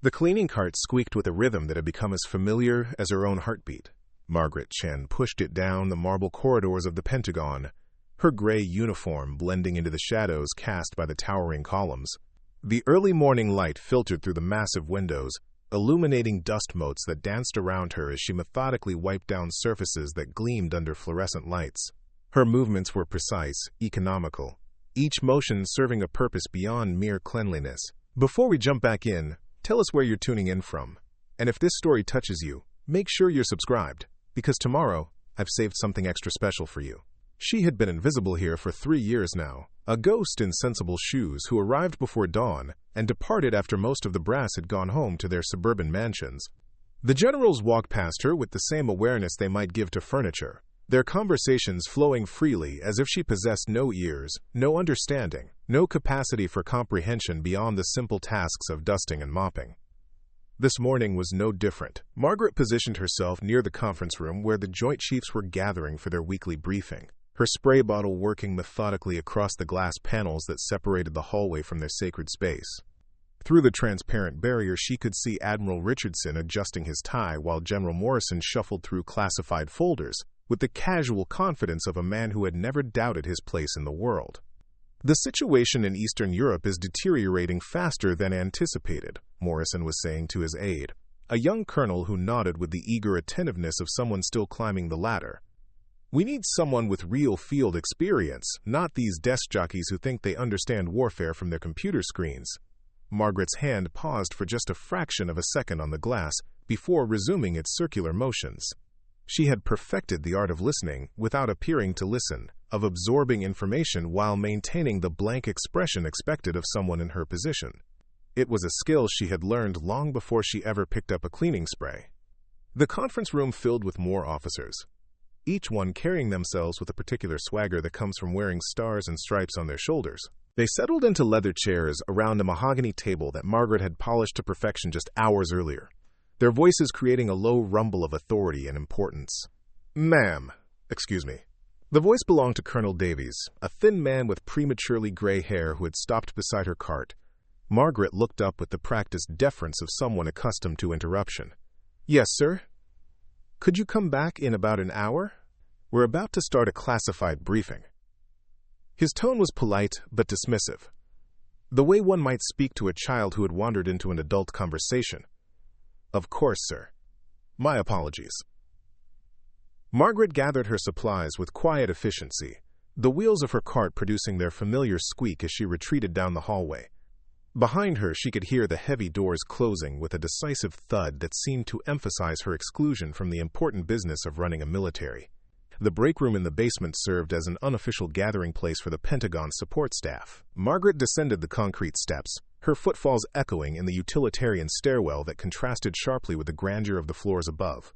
The cleaning cart squeaked with a rhythm that had become as familiar as her own heartbeat. Margaret Chen pushed it down the marble corridors of the Pentagon, her gray uniform blending into the shadows cast by the towering columns. The early morning light filtered through the massive windows, illuminating dust motes that danced around her as she methodically wiped down surfaces that gleamed under fluorescent lights. Her movements were precise, economical, each motion serving a purpose beyond mere cleanliness. Before we jump back in, tell us where you're tuning in from. And if this story touches you, make sure you're subscribed, because tomorrow I've saved something extra special for you. She had been invisible here for 3 years now, a ghost in sensible shoes who arrived before dawn and departed after most of the brass had gone home to their suburban mansions. The generals walked past her with the same awareness they might give to furniture, their conversations flowing freely as if she possessed no ears, no understanding, no capacity for comprehension beyond the simple tasks of dusting and mopping. This morning was no different. Margaret positioned herself near the conference room where the Joint Chiefs were gathering for their weekly briefing, her spray bottle working methodically across the glass panels that separated the hallway from their sacred space. Through the transparent barrier, she could see Admiral Richardson adjusting his tie while General Morrison shuffled through classified folders, with the casual confidence of a man who had never doubted his place in the world. The situation in Eastern Europe is deteriorating faster than anticipated, Morrison was saying to his aide, a young colonel who nodded with the eager attentiveness of someone still climbing the ladder. We need someone with real field experience, not these desk jockeys who think they understand warfare from their computer screens. Margaret's hand paused for just a fraction of a second on the glass before resuming its circular motions. She had perfected the art of listening without appearing to listen, of absorbing information while maintaining the blank expression expected of someone in her position. It was a skill she had learned long before she ever picked up a cleaning spray. The conference room filled with more officers, each one carrying themselves with a particular swagger that comes from wearing stars and stripes on their shoulders. They settled into leather chairs around a mahogany table that Margaret had polished to perfection just hours earlier, their voices creating a low rumble of authority and importance. "Ma'am, excuse me." The voice belonged to Colonel Davies, a thin man with prematurely gray hair who had stopped beside her cart. Margaret looked up with the practiced deference of someone accustomed to interruption. "Yes, sir? Could you come back in about an hour? We're about to start a classified briefing." His tone was polite but dismissive, the way one might speak to a child who had wandered into an adult conversation. "Of course, sir. My apologies." Margaret gathered her supplies with quiet efficiency, the wheels of her cart producing their familiar squeak as she retreated down the hallway. Behind her, she could hear the heavy doors closing with a decisive thud that seemed to emphasize her exclusion from the important business of running a military. The break room in the basement served as an unofficial gathering place for the Pentagon support staff. Margaret descended the concrete steps, her footfalls echoing in the utilitarian stairwell that contrasted sharply with the grandeur of the floors above.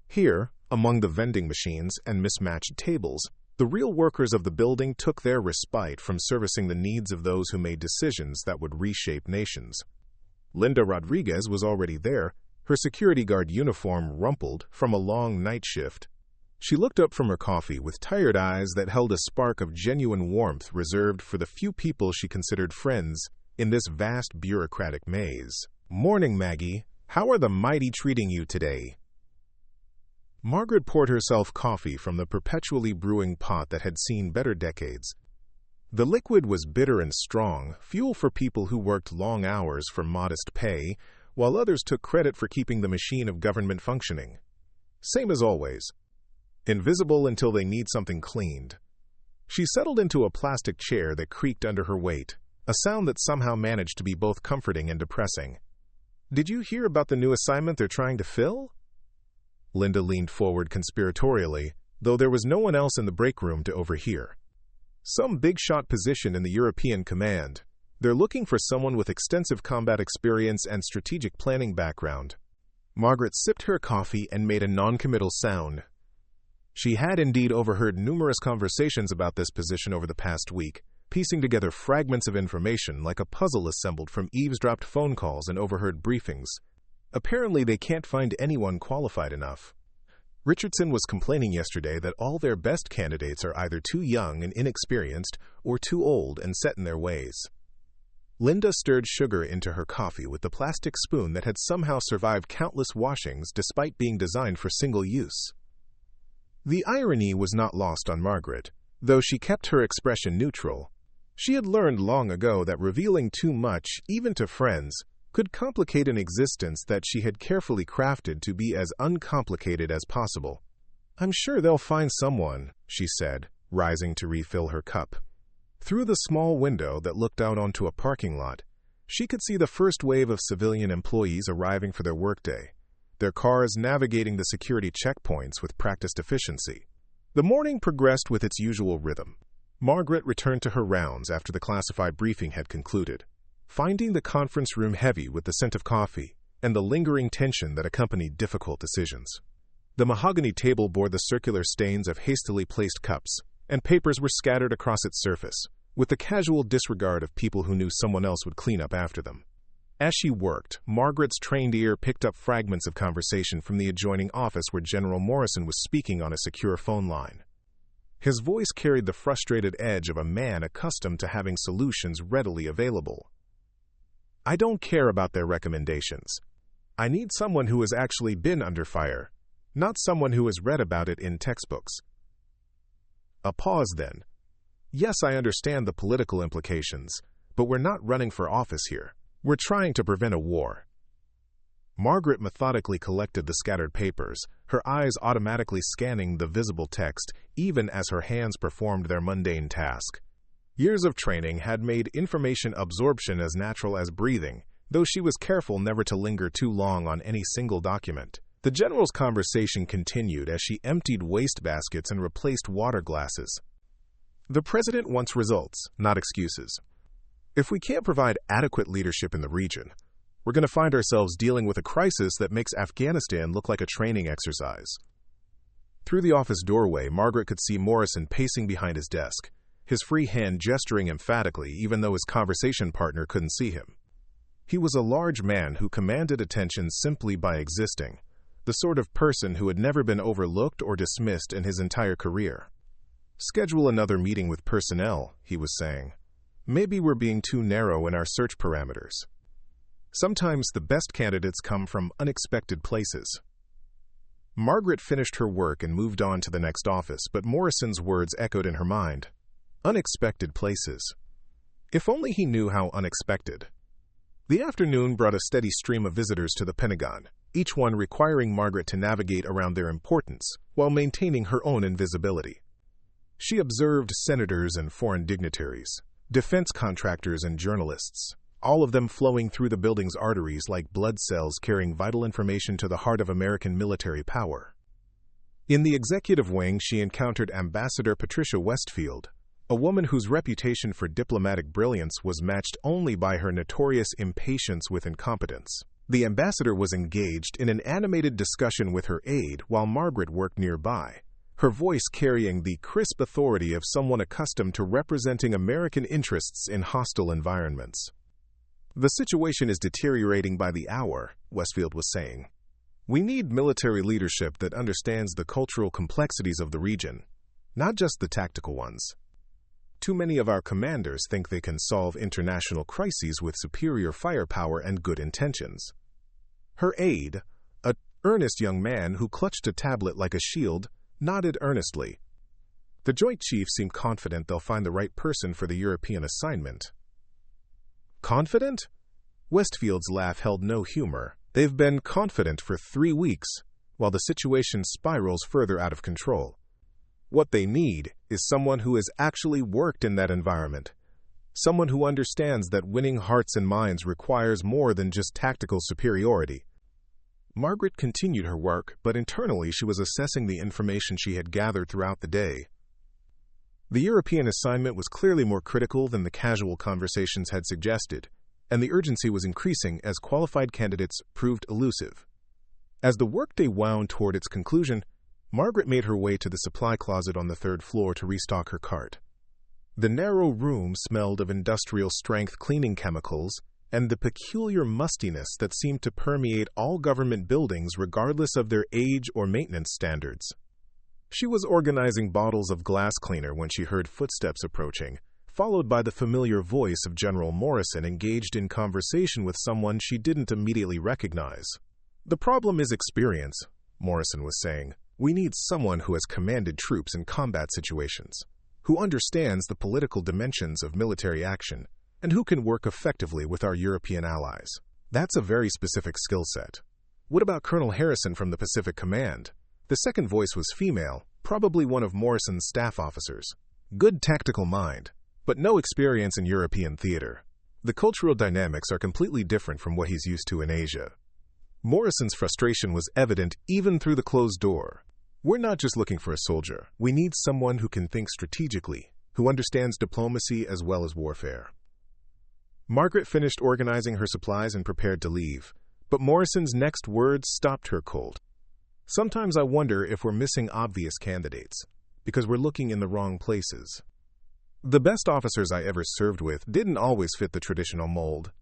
Here, among the vending machines and mismatched tables, the real workers of the building took their respite from servicing the needs of those who made decisions that would reshape nations. Linda Rodriguez was already there, her security guard uniform rumpled from a long night shift. She looked up from her coffee with tired eyes that held a spark of genuine warmth reserved for the few people she considered friends in this vast bureaucratic maze. "Morning, Maggie. How are the mighty treating you today?" Margaret poured herself coffee from the perpetually brewing pot that had seen better decades. The liquid was bitter and strong, fuel for people who worked long hours for modest pay, while others took credit for keeping the machine of government functioning. Same as always. Invisible until they need something cleaned. She settled into a plastic chair that creaked under her weight, a sound that somehow managed to be both comforting and depressing. "Did you hear about the new assignment they're trying to fill?" Linda leaned forward conspiratorially, though there was no one else in the break room to overhear. "Some big-shot position in the European command. They're looking for someone with extensive combat experience and strategic planning background." Margaret sipped her coffee and made a non-committal sound. She had indeed overheard numerous conversations about this position over the past week, piecing together fragments of information like a puzzle assembled from eavesdropped phone calls and overheard briefings. Apparently, they can't find anyone qualified enough. Richardson was complaining yesterday that all their best candidates are either too young and inexperienced or too old and set in their ways. Linda stirred sugar into her coffee with the plastic spoon that had somehow survived countless washings despite being designed for single use. The irony was not lost on Margaret, though she kept her expression neutral. She had learned long ago that revealing too much, even to friends, could complicate an existence that she had carefully crafted to be as uncomplicated as possible. "I'm sure they'll find someone," she said, rising to refill her cup. Through the small window that looked out onto a parking lot, she could see the first wave of civilian employees arriving for their workday, their cars navigating the security checkpoints with practiced efficiency. The morning progressed with its usual rhythm. Margaret returned to her rounds after the classified briefing had concluded, finding the conference room heavy with the scent of coffee and the lingering tension that accompanied difficult decisions. The mahogany table bore the circular stains of hastily placed cups, and papers were scattered across its surface, with the casual disregard of people who knew someone else would clean up after them. As she worked, Margaret's trained ear picked up fragments of conversation from the adjoining office where General Morrison was speaking on a secure phone line. His voice carried the frustrated edge of a man accustomed to having solutions readily available. "I don't care about their recommendations. I need someone who has actually been under fire, not someone who has read about it in textbooks." A pause then. "Yes, I understand the political implications, but we're not running for office here. We're trying to prevent a war." Margaret methodically collected the scattered papers, her eyes automatically scanning the visible text even as her hands performed their mundane task. Years of training had made information absorption as natural as breathing, though she was careful never to linger too long on any single document. The general's conversation continued as she emptied wastebaskets and replaced water glasses. "The president wants results, not excuses. If we can't provide adequate leadership in the region, we're going to find ourselves dealing with a crisis that makes Afghanistan look like a training exercise." Through the office doorway, Margaret could see Morrison pacing behind his desk, his free hand gesturing emphatically even though his conversation partner couldn't see him. He was a large man who commanded attention simply by existing, the sort of person who had never been overlooked or dismissed in his entire career. "Schedule another meeting with personnel," he was saying. "Maybe we're being too narrow in our search parameters. Sometimes the best candidates come from unexpected places." Margaret finished her work and moved on to the next office, but Morrison's words echoed in her mind. Unexpected places. If only he knew how unexpected. The afternoon brought a steady stream of visitors to the Pentagon, each one requiring Margaret to navigate around their importance while maintaining her own invisibility. She observed senators and foreign dignitaries, defense contractors and journalists, all of them flowing through the building's arteries like blood cells carrying vital information to the heart of American military power. In the executive wing, she encountered Ambassador Patricia Westfield, a woman whose reputation for diplomatic brilliance was matched only by her notorious impatience with incompetence. The ambassador was engaged in an animated discussion with her aide while Margaret worked nearby, her voice carrying the crisp authority of someone accustomed to representing American interests in hostile environments. "The situation is deteriorating by the hour," Westfield was saying. "We need military leadership that understands the cultural complexities of the region, not just the tactical ones. Too many of our commanders think they can solve international crises with superior firepower and good intentions." Her aide, an earnest young man who clutched a tablet like a shield, nodded earnestly. "The Joint Chiefs seem confident they'll find the right person for the European assignment." "Confident?" Westfield's laugh held no humor. "They've been confident for 3 weeks, while the situation spirals further out of control. What they need is someone who has actually worked in that environment, someone who understands that winning hearts and minds requires more than just tactical superiority." Margaret continued her work, but internally she was assessing the information she had gathered throughout the day. The European assignment was clearly more critical than the casual conversations had suggested, and the urgency was increasing as qualified candidates proved elusive. As the workday wound toward its conclusion, Margaret made her way to the supply closet on the 3rd floor to restock her cart. The narrow room smelled of industrial-strength cleaning chemicals and the peculiar mustiness that seemed to permeate all government buildings regardless of their age or maintenance standards. She was organizing bottles of glass cleaner when she heard footsteps approaching, followed by the familiar voice of General Morrison engaged in conversation with someone she didn't immediately recognize. "The problem is experience," Morrison was saying. "We need someone who has commanded troops in combat situations, who understands the political dimensions of military action, and who can work effectively with our European allies. That's a very specific skill set." "What about Colonel Harrison from the Pacific Command?" The second voice was female, probably one of Morrison's staff officers. "Good tactical mind, but no experience in European theater. The cultural dynamics are completely different from what he's used to in Asia." Morrison's frustration was evident even through the closed door. "We're not just looking for a soldier. We need someone who can think strategically, who understands diplomacy as well as warfare." Margaret finished organizing her supplies and prepared to leave, but Morrison's next words stopped her cold. "Sometimes I wonder if we're missing obvious candidates, because we're looking in the wrong places. The best officers I ever served with didn't always fit the traditional mold."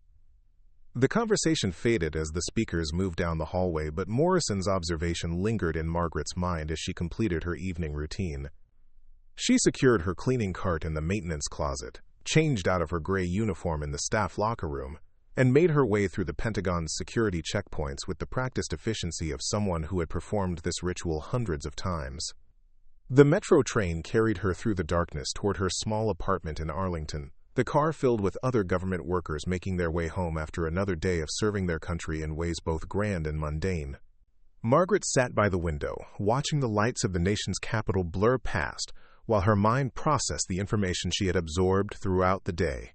The conversation faded as the speakers moved down the hallway, but Morrison's observation lingered in Margaret's mind as she completed her evening routine. She secured her cleaning cart in the maintenance closet, changed out of her gray uniform in the staff locker room, and made her way through the Pentagon's security checkpoints with the practiced efficiency of someone who had performed this ritual hundreds of times. The metro train carried her through the darkness toward her small apartment in Arlington, the car filled with other government workers making their way home after another day of serving their country in ways both grand and mundane. Margaret sat by the window, watching the lights of the nation's capital blur past, while her mind processed the information she had absorbed throughout the day.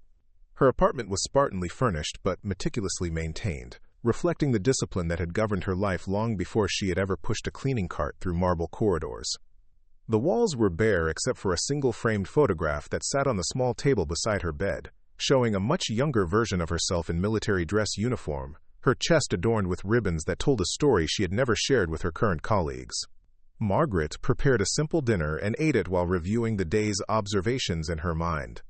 Her apartment was spartanly furnished but meticulously maintained, reflecting the discipline that had governed her life long before she had ever pushed a cleaning cart through marble corridors. The walls were bare except for a single framed photograph that sat on the small table beside her bed, showing a much younger version of herself in military dress uniform, her chest adorned with ribbons that told a story she had never shared with her current colleagues. Margaret prepared a simple dinner and ate it while reviewing the day's observations in her mind.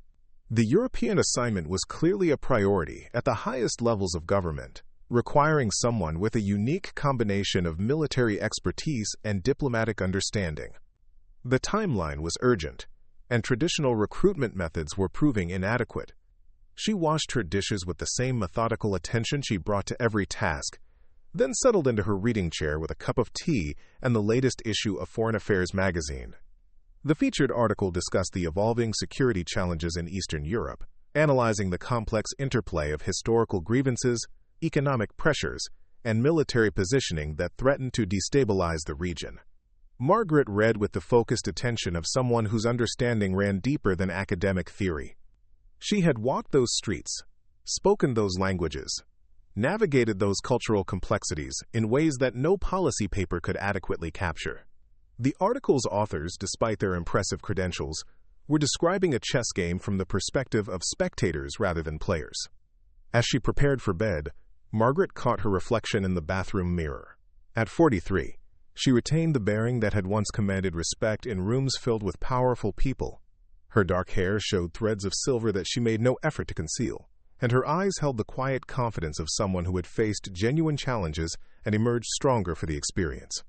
The European assignment was clearly a priority at the highest levels of government, requiring someone with a unique combination of military expertise and diplomatic understanding. The timeline was urgent, and traditional recruitment methods were proving inadequate. She washed her dishes with the same methodical attention she brought to every task, then settled into her reading chair with a cup of tea and the latest issue of Foreign Affairs magazine. The featured article discussed the evolving security challenges in Eastern Europe, analyzing the complex interplay of historical grievances, economic pressures, and military positioning that threatened to destabilize the region. Margaret read with the focused attention of someone whose understanding ran deeper than academic theory. She had walked those streets, spoken those languages, navigated those cultural complexities in ways that no policy paper could adequately capture. The article's authors, despite their impressive credentials, were describing a chess game from the perspective of spectators rather than players. As she prepared for bed, Margaret caught her reflection in the bathroom mirror. At 43, she retained the bearing that had once commanded respect in rooms filled with powerful people. Her dark hair showed threads of silver that she made no effort to conceal, and her eyes held the quiet confidence of someone who had faced genuine challenges and emerged stronger for the experience.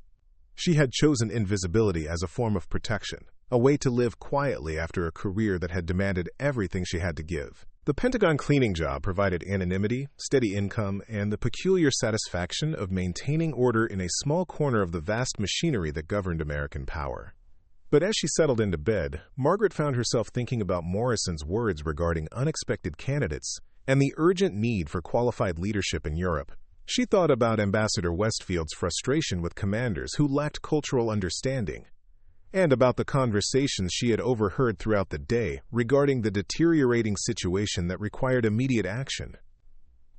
She had chosen invisibility as a form of protection, a way to live quietly after a career that had demanded everything she had to give. The Pentagon cleaning job provided anonymity, steady income, and the peculiar satisfaction of maintaining order in a small corner of the vast machinery that governed American power. But as she settled into bed, Margaret found herself thinking about Morrison's words regarding unexpected candidates and the urgent need for qualified leadership in Europe. She thought about Ambassador Westfield's frustration with commanders who lacked cultural understanding, and about the conversations she had overheard throughout the day regarding the deteriorating situation that required immediate action.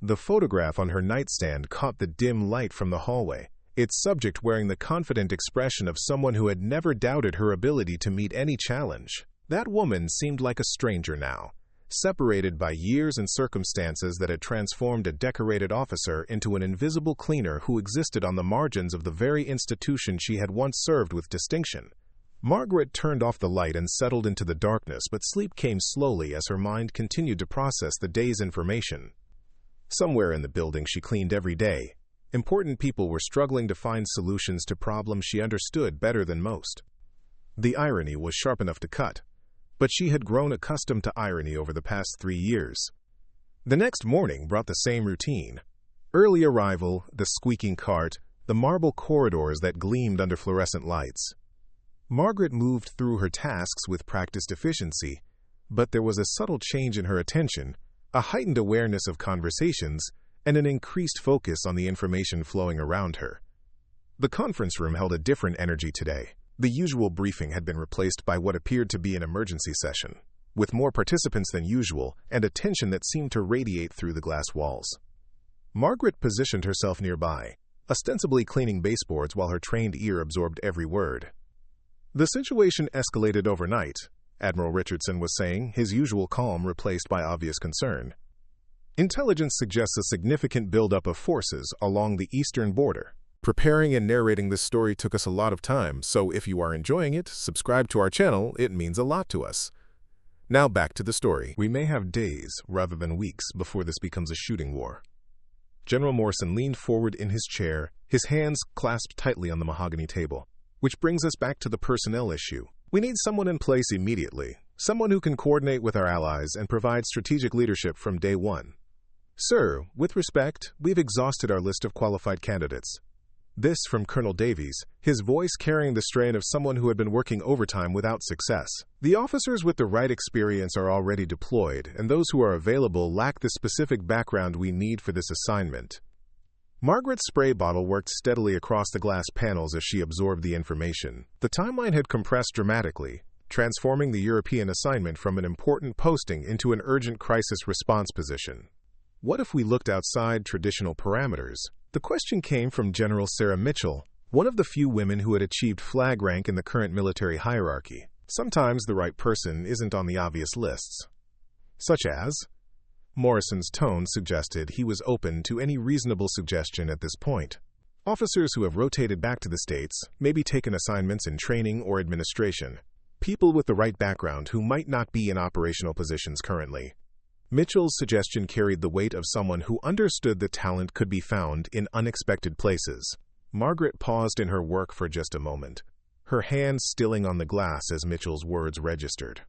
The photograph on her nightstand caught the dim light from the hallway, its subject wearing the confident expression of someone who had never doubted her ability to meet any challenge. That woman seemed like a stranger now, separated by years and circumstances that had transformed a decorated officer into an invisible cleaner who existed on the margins of the very institution she had once served with distinction. Margaret turned off the light and settled into the darkness, but sleep came slowly as her mind continued to process the day's information. Somewhere in the building she cleaned every day, important people were struggling to find solutions to problems she understood better than most. The irony was sharp enough to cut. but she had grown accustomed to irony over the past 3 years. The next morning brought the same routine. Early arrival, the squeaking cart, the marble corridors that gleamed under fluorescent lights. Margaret moved through her tasks with practiced efficiency, but there was a subtle change in her attention, a heightened awareness of conversations, and an increased focus on the information flowing around her. The conference room held a different energy today. The usual briefing had been replaced by what appeared to be an emergency session, with more participants than usual and a tension that seemed to radiate through the glass walls. Margaret positioned herself nearby, ostensibly cleaning baseboards while her trained ear absorbed every word. The situation escalated overnight, Admiral Richardson was saying, his usual calm replaced by obvious concern. Intelligence suggests a significant buildup of forces along the eastern border. Preparing and narrating this story took us a lot of time, so if you are enjoying it, subscribe to our channel, it means a lot to us. Now back to the story. We may have days, rather than weeks, before this becomes a shooting war. General Morrison leaned forward in his chair, his hands clasped tightly on the mahogany table. Which brings us back to the personnel issue. We need someone in place immediately, someone who can coordinate with our allies and provide strategic leadership from day one. Sir, with respect, we've exhausted our list of qualified candidates. This from Colonel Davies, his voice carrying the strain of someone who had been working overtime without success. The officers with the right experience are already deployed, and those who are available lack the specific background we need for this assignment. Margaret's spray bottle worked steadily across the glass panels as she absorbed the information. The timeline had compressed dramatically, transforming the European assignment from an important posting into an urgent crisis response position. What if we looked outside traditional parameters? The question came from General Sarah Mitchell, one of the few women who had achieved flag rank in the current military hierarchy. Sometimes the right person isn't on the obvious lists. Such as? Morrison's tone suggested he was open to any reasonable suggestion at this point. Officers who have rotated back to the States, maybe taken assignments in training or administration. People with the right background who might not be in operational positions currently. Mitchell's suggestion carried the weight of someone who understood that talent could be found in unexpected places. Margaret paused in her work for just a moment, her hand stilling on the glass as Mitchell's words registered.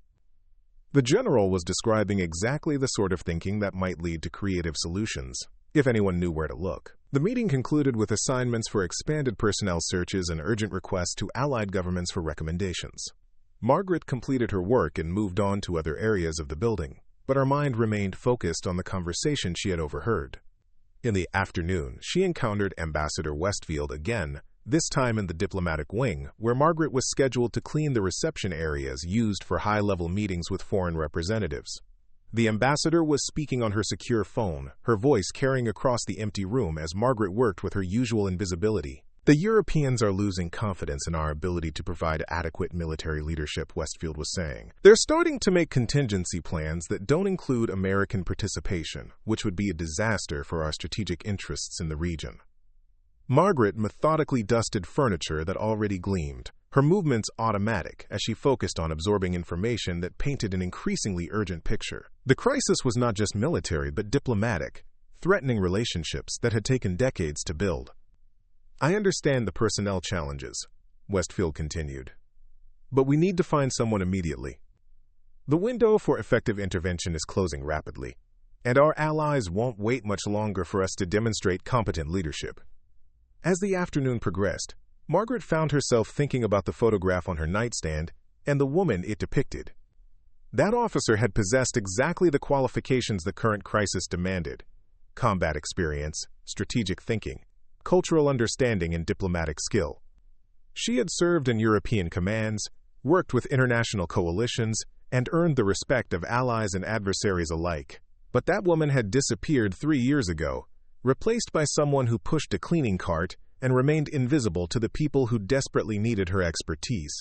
The general was describing exactly the sort of thinking that might lead to creative solutions, if anyone knew where to look. The meeting concluded with assignments for expanded personnel searches and urgent requests to allied governments for recommendations. Margaret completed her work and moved on to other areas of the building, but her mind remained focused on the conversation she had overheard. In the afternoon, she encountered Ambassador Westfield again, this time in the diplomatic wing, where Margaret was scheduled to clean the reception areas used for high-level meetings with foreign representatives. The ambassador was speaking on her secure phone, her voice carrying across the empty room as Margaret worked with her usual invisibility. The Europeans are losing confidence in our ability to provide adequate military leadership, Westfield was saying. They're starting to make contingency plans that don't include American participation, which would be a disaster for our strategic interests in the region. Margaret methodically dusted furniture that already gleamed, her movements automatic as she focused on absorbing information that painted an increasingly urgent picture. The crisis was not just military but diplomatic, threatening relationships that had taken decades to build. I understand the personnel challenges, Westfield continued, but we need to find someone immediately. The window for effective intervention is closing rapidly, and our allies won't wait much longer for us to demonstrate competent leadership. As the afternoon progressed, Margaret found herself thinking about the photograph on her nightstand and the woman it depicted. That officer had possessed exactly the qualifications the current crisis demanded: combat experience, strategic thinking, cultural understanding, and diplomatic skill. She had served in European commands, worked with international coalitions, and earned the respect of allies and adversaries alike. But that woman had disappeared 3 years ago, replaced by someone who pushed a cleaning cart and remained invisible to the people who desperately needed her expertise.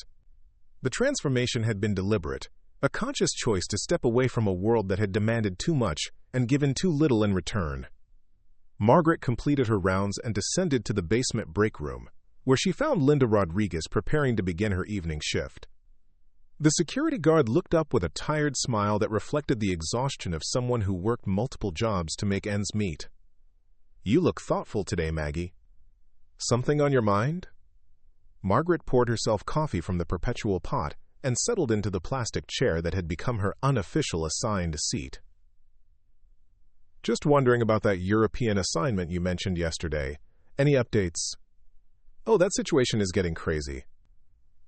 The transformation had been deliberate, a conscious choice to step away from a world that had demanded too much and given too little in return. Margaret completed her rounds and descended to the basement break room, where she found Linda Rodriguez preparing to begin her evening shift. The security guard looked up with a tired smile that reflected the exhaustion of someone who worked multiple jobs to make ends meet. "You look thoughtful today, Maggie. Something on your mind?" Margaret poured herself coffee from the perpetual pot and settled into the plastic chair that had become her unofficial assigned seat. "Just wondering about that European assignment you mentioned yesterday. Any updates?" "Oh, that situation is getting crazy.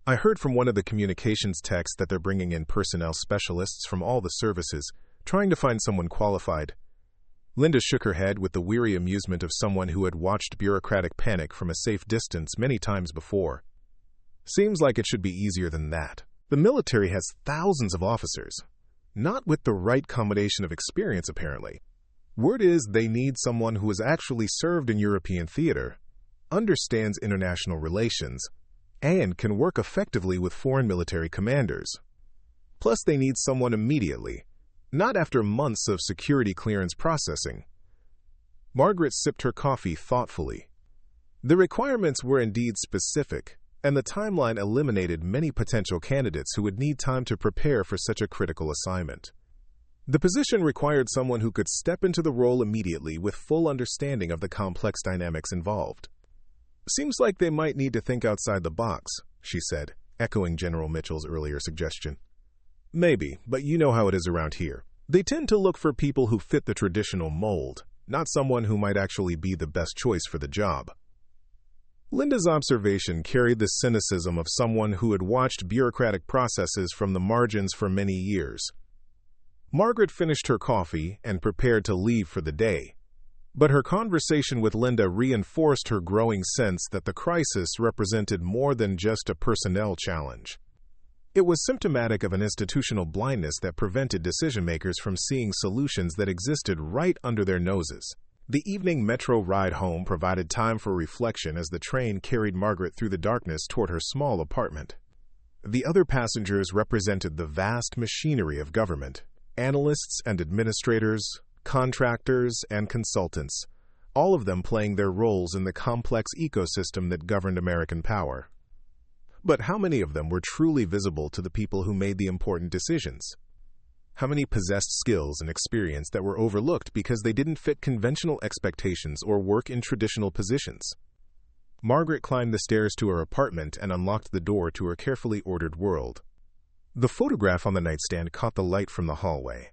I heard from one of the communications techs that they're bringing in personnel specialists from all the services, trying to find someone qualified." Linda shook her head with the weary amusement of someone who had watched bureaucratic panic from a safe distance many times before. "Seems like it should be easier than that. The military has thousands of officers, not with the right combination of experience, apparently. Word is they need someone who has actually served in European theater, understands international relations, and can work effectively with foreign military commanders. Plus, they need someone immediately, not after months of security clearance processing." Margaret sipped her coffee thoughtfully. The requirements were indeed specific, and the timeline eliminated many potential candidates who would need time to prepare for such a critical assignment. The position required someone who could step into the role immediately with full understanding of the complex dynamics involved. "Seems like they might need to think outside the box," she said, echoing General Mitchell's earlier suggestion. "Maybe, but you know how it is around here. They tend to look for people who fit the traditional mold, not someone who might actually be the best choice for the job." Linda's observation carried the cynicism of someone who had watched bureaucratic processes from the margins for many years. Margaret finished her coffee and prepared to leave for the day, but her conversation with Linda reinforced her growing sense that the crisis represented more than just a personnel challenge. It was symptomatic of an institutional blindness that prevented decision-makers from seeing solutions that existed right under their noses. The evening metro ride home provided time for reflection as the train carried Margaret through the darkness toward her small apartment. The other passengers represented the vast machinery of government: analysts and administrators, contractors and consultants, all of them playing their roles in the complex ecosystem that governed American power. But how many of them were truly visible to the people who made the important decisions? How many possessed skills and experience that were overlooked because they didn't fit conventional expectations or work in traditional positions? Margaret climbed the stairs to her apartment and unlocked the door to her carefully ordered world. The photograph on the nightstand caught the light from the hallway,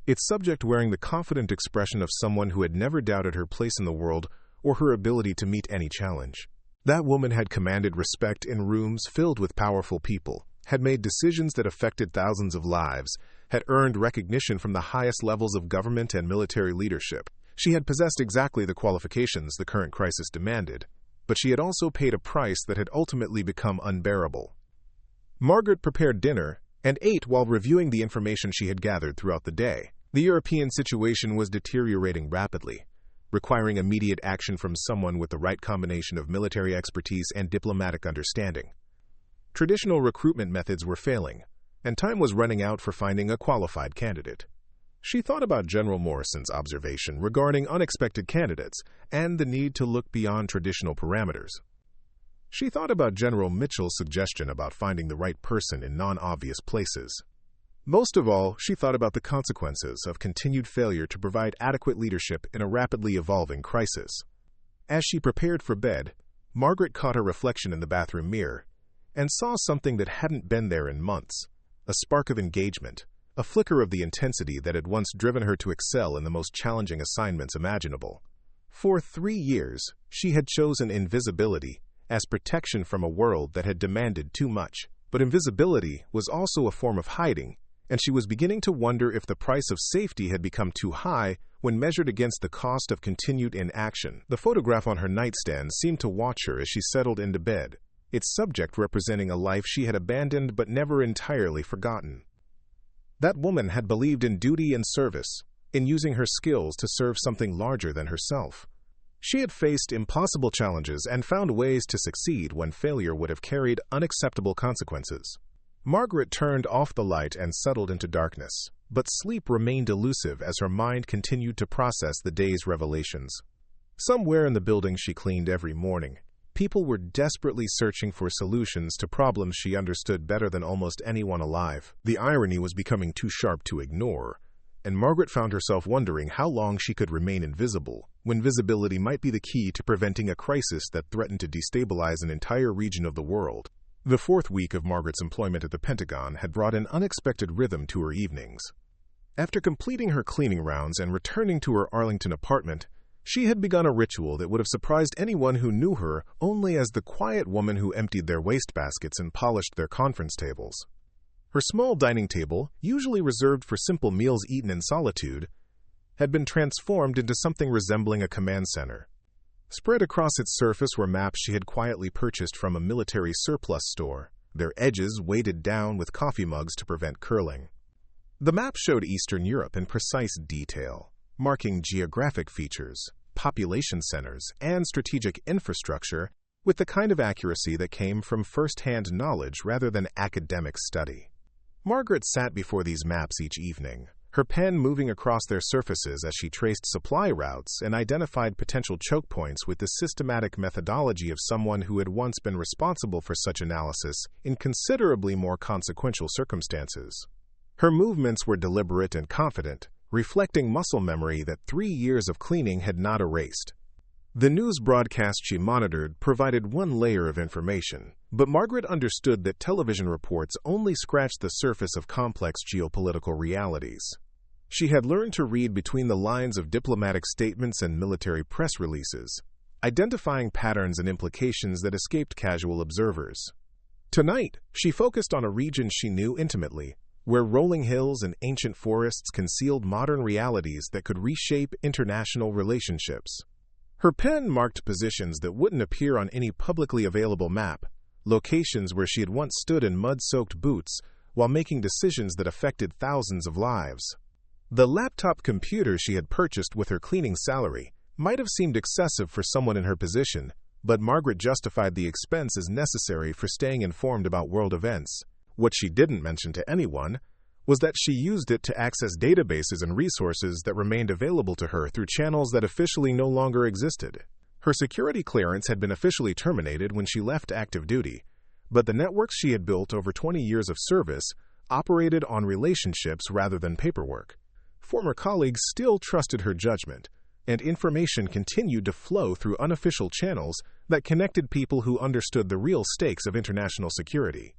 its subject wearing the confident expression of someone who had never doubted her place in the world or her ability to meet any challenge. That woman had commanded respect in rooms filled with powerful people, had made decisions that affected thousands of lives, had earned recognition from the highest levels of government and military leadership. She had possessed exactly the qualifications the current crisis demanded, but she had also paid a price that had ultimately become unbearable. Margaret prepared dinner and ate while reviewing the information she had gathered throughout the day. The European situation was deteriorating rapidly, requiring immediate action from someone with the right combination of military expertise and diplomatic understanding. Traditional recruitment methods were failing, and time was running out for finding a qualified candidate. She thought about General Morrison's observation regarding unexpected candidates and the need to look beyond traditional parameters. She thought about General Mitchell's suggestion about finding the right person in non-obvious places. Most of all, she thought about the consequences of continued failure to provide adequate leadership in a rapidly evolving crisis. As she prepared for bed, Margaret caught her reflection in the bathroom mirror and saw something that hadn't been there in months: a spark of engagement, a flicker of the intensity that had once driven her to excel in the most challenging assignments imaginable. For 3 years, she had chosen invisibility as protection from a world that had demanded too much. But invisibility was also a form of hiding, and she was beginning to wonder if the price of safety had become too high when measured against the cost of continued inaction. The photograph on her nightstand seemed to watch her as she settled into bed, its subject representing a life she had abandoned but never entirely forgotten. That woman had believed in duty and service, in using her skills to serve something larger than herself. She had faced impossible challenges and found ways to succeed when failure would have carried unacceptable consequences. Margaret turned off the light and settled into darkness, but sleep remained elusive as her mind continued to process the day's revelations. Somewhere in the building she cleaned every morning, people were desperately searching for solutions to problems she understood better than almost anyone alive. The irony was becoming too sharp to ignore, and Margaret found herself wondering how long she could remain invisible, when visibility might be the key to preventing a crisis that threatened to destabilize an entire region of the world. The fourth week of Margaret's employment at the Pentagon had brought an unexpected rhythm to her evenings. After completing her cleaning rounds and returning to her Arlington apartment, she had begun a ritual that would have surprised anyone who knew her only as the quiet woman who emptied their wastebaskets and polished their conference tables. Her small dining table, usually reserved for simple meals eaten in solitude, had been transformed into something resembling a command center. Spread across its surface were maps she had quietly purchased from a military surplus store, their edges weighted down with coffee mugs to prevent curling. The map showed Eastern Europe in precise detail, marking geographic features, population centers, and strategic infrastructure with the kind of accuracy that came from first-hand knowledge rather than academic study. Margaret sat before these maps each evening, her pen moving across their surfaces as she traced supply routes and identified potential choke points with the systematic methodology of someone who had once been responsible for such analysis in considerably more consequential circumstances. Her movements were deliberate and confident, reflecting muscle memory that 3 years of cleaning had not erased. The news broadcast she monitored provided one layer of information, but Margaret understood that television reports only scratched the surface of complex geopolitical realities. She had learned to read between the lines of diplomatic statements and military press releases, identifying patterns and implications that escaped casual observers. Tonight, she focused on a region she knew intimately, where rolling hills and ancient forests concealed modern realities that could reshape international relationships. Her pen marked positions that wouldn't appear on any publicly available map, locations where she had once stood in mud-soaked boots while making decisions that affected thousands of lives. The laptop computer she had purchased with her cleaning salary might have seemed excessive for someone in her position, but Margaret justified the expense as necessary for staying informed about world events. What she didn't mention to anyone was that she used it to access databases and resources that remained available to her through channels that officially no longer existed. Her security clearance had been officially terminated when she left active duty, but the networks she had built over 20 years of service operated on relationships rather than paperwork. Former colleagues still trusted her judgment, and information continued to flow through unofficial channels that connected people who understood the real stakes of international security.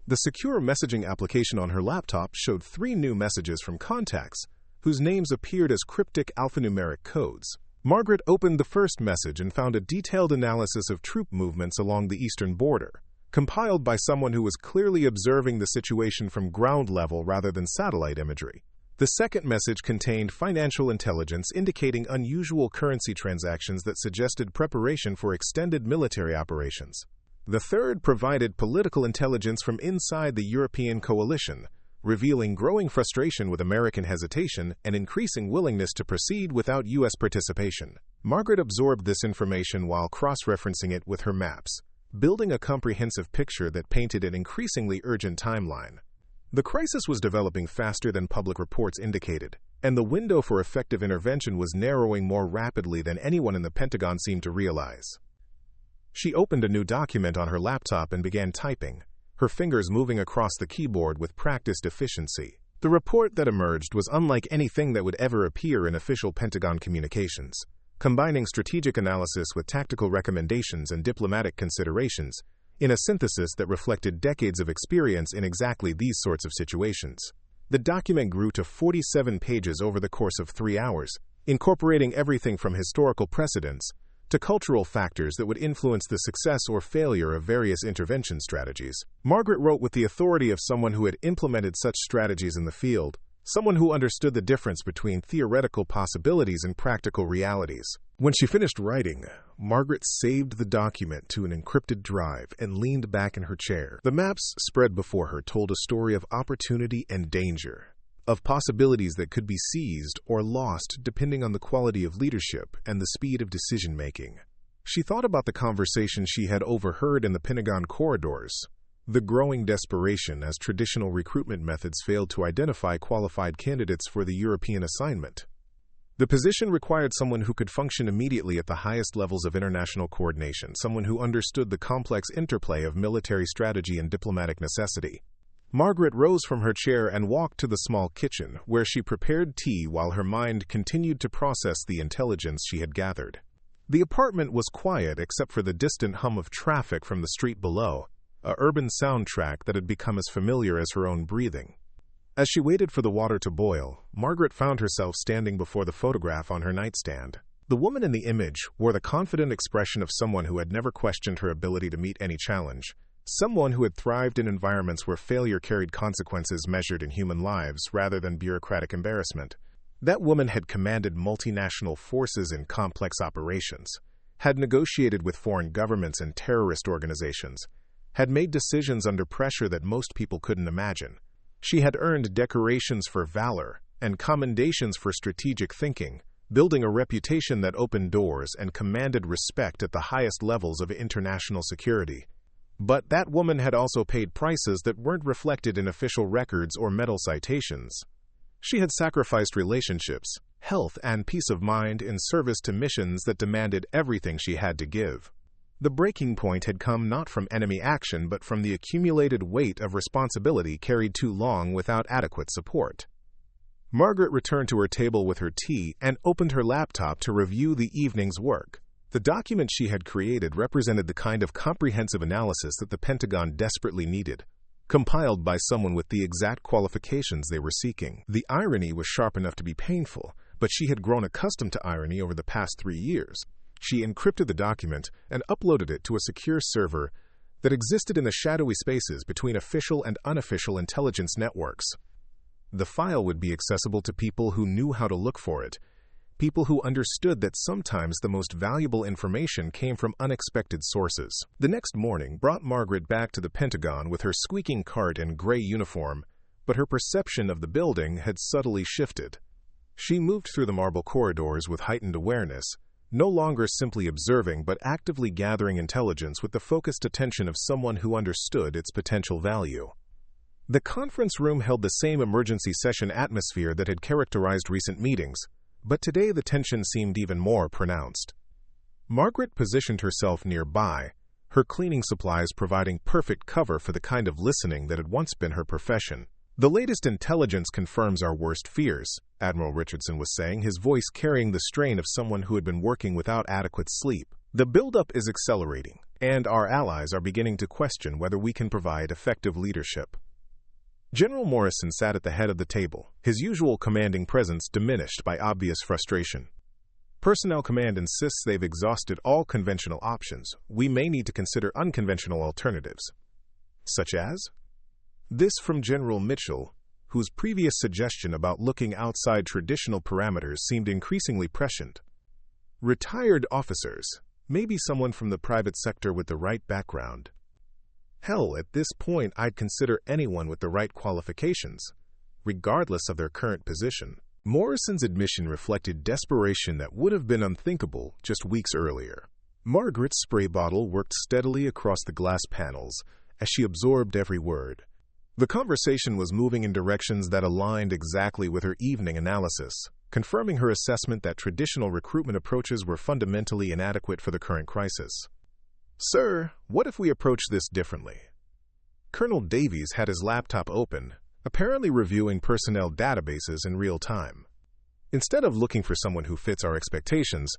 The secure messaging application on her laptop showed 3 new messages from contacts, whose names appeared as cryptic alphanumeric codes. Margaret opened the first message and found a detailed analysis of troop movements along the eastern border, compiled by someone who was clearly observing the situation from ground level rather than satellite imagery. The second message contained financial intelligence indicating unusual currency transactions that suggested preparation for extended military operations. The third provided political intelligence from inside the European coalition, revealing growing frustration with American hesitation and increasing willingness to proceed without U.S. participation. Margaret absorbed this information while cross-referencing it with her maps, building a comprehensive picture that painted an increasingly urgent timeline. The crisis was developing faster than public reports indicated, and the window for effective intervention was narrowing more rapidly than anyone in the Pentagon seemed to realize. She opened a new document on her laptop and began typing, her fingers moving across the keyboard with practiced efficiency. The report that emerged was unlike anything that would ever appear in official Pentagon communications, combining strategic analysis with tactical recommendations and diplomatic considerations, in a synthesis that reflected decades of experience in exactly these sorts of situations. The document grew to 47 pages over the course of 3 hours, incorporating everything from historical precedents to cultural factors that would influence the success or failure of various intervention strategies. Margaret wrote with the authority of someone who had implemented such strategies in the field, someone who understood the difference between theoretical possibilities and practical realities. When she finished writing, Margaret saved the document to an encrypted drive and leaned back in her chair. The maps spread before her told a story of opportunity and danger, of possibilities that could be seized or lost depending on the quality of leadership and the speed of decision-making. She thought about the conversation she had overheard in the Pentagon corridors, the growing desperation as traditional recruitment methods failed to identify qualified candidates for the European assignment. The position required someone who could function immediately at the highest levels of international coordination, someone who understood the complex interplay of military strategy and diplomatic necessity. Margaret rose from her chair and walked to the small kitchen, where she prepared tea while her mind continued to process the intelligence she had gathered. The apartment was quiet except for the distant hum of traffic from the street below, a urban soundtrack that had become as familiar as her own breathing. As she waited for the water to boil, Margaret found herself standing before the photograph on her nightstand. The woman in the image wore the confident expression of someone who had never questioned her ability to meet any challenge, someone who had thrived in environments where failure carried consequences measured in human lives rather than bureaucratic embarrassment. That woman had commanded multinational forces in complex operations, had negotiated with foreign governments and terrorist organizations, had made decisions under pressure that most people couldn't imagine. She had earned decorations for valor and commendations for strategic thinking, building a reputation that opened doors and commanded respect at the highest levels of international security. But that woman had also paid prices that weren't reflected in official records or medal citations. She had sacrificed relationships, health, and peace of mind in service to missions that demanded everything she had to give. The breaking point had come not from enemy action but from the accumulated weight of responsibility carried too long without adequate support. Margaret returned to her table with her tea and opened her laptop to review the evening's work. The document she had created represented the kind of comprehensive analysis that the Pentagon desperately needed, compiled by someone with the exact qualifications they were seeking. The irony was sharp enough to be painful, but she had grown accustomed to irony over the past 3 years. She encrypted the document and uploaded it to a secure server that existed in the shadowy spaces between official and unofficial intelligence networks. The file would be accessible to people who knew how to look for it, people who understood that sometimes the most valuable information came from unexpected sources. The next morning brought Margaret back to the Pentagon with her squeaking cart and gray uniform, but her perception of the building had subtly shifted. She moved through the marble corridors with heightened awareness, no longer simply observing but actively gathering intelligence with the focused attention of someone who understood its potential value. The conference room held the same emergency session atmosphere that had characterized recent meetings, but today the tension seemed even more pronounced. Margaret positioned herself nearby, her cleaning supplies providing perfect cover for the kind of listening that had once been her profession. "The latest intelligence confirms our worst fears," Admiral Richardson was saying, his voice carrying the strain of someone who had been working without adequate sleep. "The buildup is accelerating, and our allies are beginning to question whether we can provide effective leadership." General Morrison sat at the head of the table, his usual commanding presence diminished by obvious frustration. "Personnel Command insists they've exhausted all conventional options. We may need to consider unconventional alternatives." "Such as?" This from General Mitchell, whose previous suggestion about looking outside traditional parameters seemed increasingly prescient. "Retired officers, maybe someone from the private sector with the right background. Hell, at this point I'd consider anyone with the right qualifications, regardless of their current position." Morrison's admission reflected desperation that would have been unthinkable just weeks earlier. Margaret's spray bottle worked steadily across the glass panels as she absorbed every word. The conversation was moving in directions that aligned exactly with her evening analysis, confirming her assessment that traditional recruitment approaches were fundamentally inadequate for the current crisis. "Sir, what if we approach this differently?" Colonel Davies had his laptop open, apparently reviewing personnel databases in real time. "Instead of looking for someone who fits our expectations,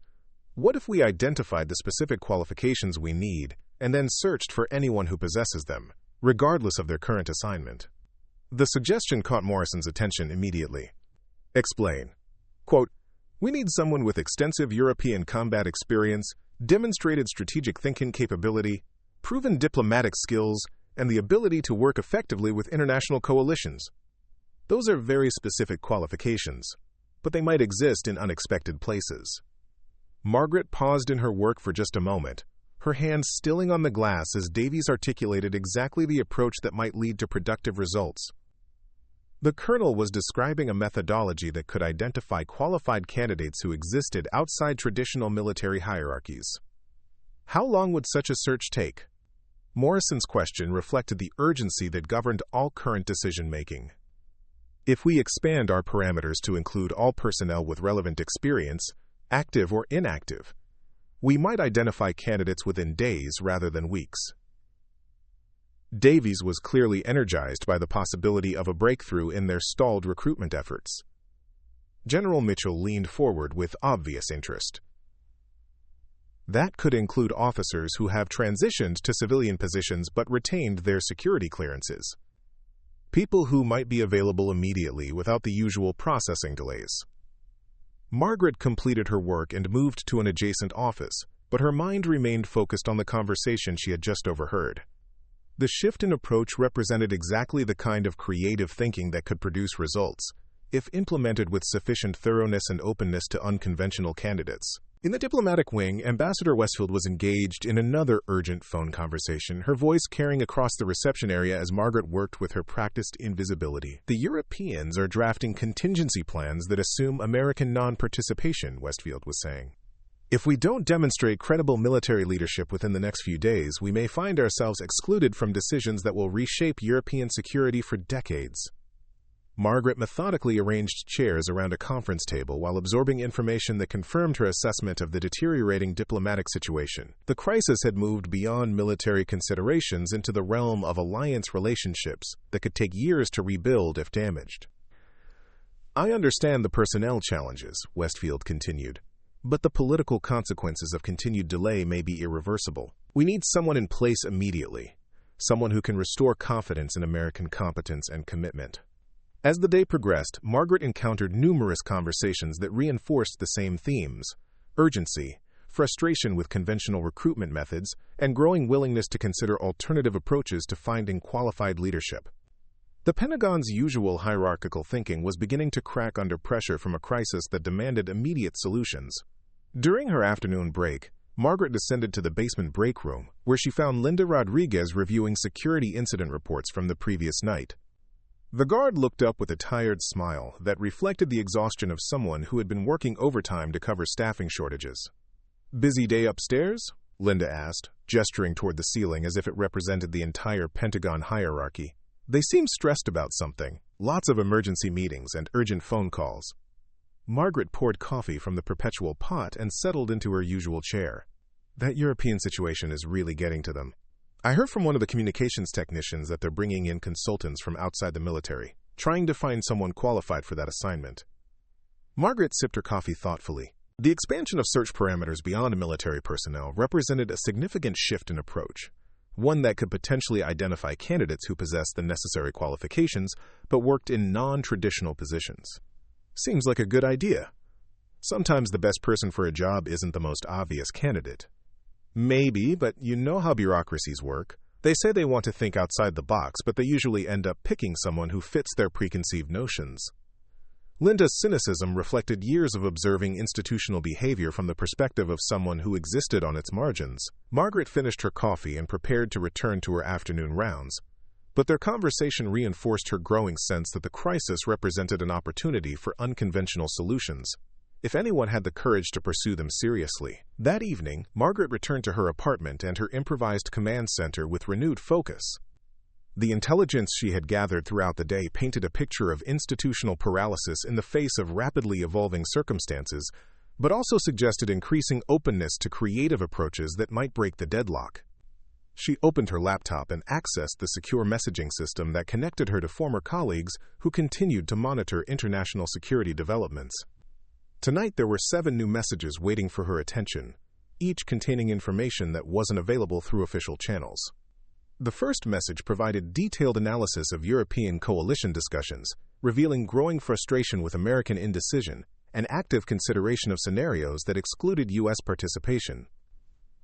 what if we identified the specific qualifications we need and then searched for anyone who possesses them, regardless of their current assignment?" The suggestion caught Morrison's attention immediately. "Explain." Quote, "We need someone with extensive European combat experience, demonstrated strategic thinking capability, proven diplomatic skills, and the ability to work effectively with international coalitions. Those are very specific qualifications, but they might exist in unexpected places." Margaret paused in her work for just a moment, her hands stilling on the glass as Davies articulated exactly the approach that might lead to productive results. The colonel was describing a methodology that could identify qualified candidates who existed outside traditional military hierarchies. How long would such a search take? Morrison's question reflected the urgency that governed all current decision-making. If we expand our parameters to include all personnel with relevant experience, active or inactive, we might identify candidates within days rather than weeks. Davies was clearly energized by the possibility of a breakthrough in their stalled recruitment efforts. General Mitchell leaned forward with obvious interest. That could include officers who have transitioned to civilian positions but retained their security clearances. People who might be available immediately without the usual processing delays. Margaret completed her work and moved to an adjacent office, but her mind remained focused on the conversation she had just overheard. The shift in approach represented exactly the kind of creative thinking that could produce results, if implemented with sufficient thoroughness and openness to unconventional candidates. In the diplomatic wing, Ambassador Westfield was engaged in another urgent phone conversation, her voice carrying across the reception area as Margaret worked with her practiced invisibility. The Europeans are drafting contingency plans that assume American non-participation, Westfield was saying. If we don't demonstrate credible military leadership within the next few days, we may find ourselves excluded from decisions that will reshape European security for decades. Margaret methodically arranged chairs around a conference table while absorbing information that confirmed her assessment of the deteriorating diplomatic situation. The crisis had moved beyond military considerations into the realm of alliance relationships that could take years to rebuild if damaged. I understand the personnel challenges, Westfield continued, but the political consequences of continued delay may be irreversible. We need someone in place immediately, someone who can restore confidence in American competence and commitment. As the day progressed, Margaret encountered numerous conversations that reinforced the same themes: urgency, frustration with conventional recruitment methods, and growing willingness to consider alternative approaches to finding qualified leadership. The Pentagon's usual hierarchical thinking was beginning to crack under pressure from a crisis that demanded immediate solutions. During her afternoon break, Margaret descended to the basement break room, where she found Linda Rodriguez reviewing security incident reports from the previous night. The guard looked up with a tired smile that reflected the exhaustion of someone who had been working overtime to cover staffing shortages. "Busy day upstairs?" Linda asked, gesturing toward the ceiling as if it represented the entire Pentagon hierarchy. "They seem stressed about something. Lots of emergency meetings and urgent phone calls." Margaret poured coffee from the perpetual pot and settled into her usual chair. "That European situation is really getting to them. I heard from one of the communications technicians that they're bringing in consultants from outside the military, trying to find someone qualified for that assignment." Margaret sipped her coffee thoughtfully. The expansion of search parameters beyond military personnel represented a significant shift in approach, one that could potentially identify candidates who possessed the necessary qualifications but worked in non-traditional positions. Seems like a good idea. Sometimes the best person for a job isn't the most obvious candidate. Maybe, but you know how bureaucracies work. They say they want to think outside the box, but they usually end up picking someone who fits their preconceived notions. Linda's cynicism reflected years of observing institutional behavior from the perspective of someone who existed on its margins. Margaret finished her coffee and prepared to return to her afternoon rounds, but their conversation reinforced her growing sense that the crisis represented an opportunity for unconventional solutions, if anyone had the courage to pursue them seriously. That evening, Margaret returned to her apartment and her improvised command center with renewed focus. The intelligence she had gathered throughout the day painted a picture of institutional paralysis in the face of rapidly evolving circumstances, but also suggested increasing openness to creative approaches that might break the deadlock. She opened her laptop and accessed the secure messaging system that connected her to former colleagues who continued to monitor international security developments. Tonight there were 7 new messages waiting for her attention, each containing information that wasn't available through official channels. The first message provided detailed analysis of European coalition discussions, revealing growing frustration with American indecision and active consideration of scenarios that excluded U.S. participation.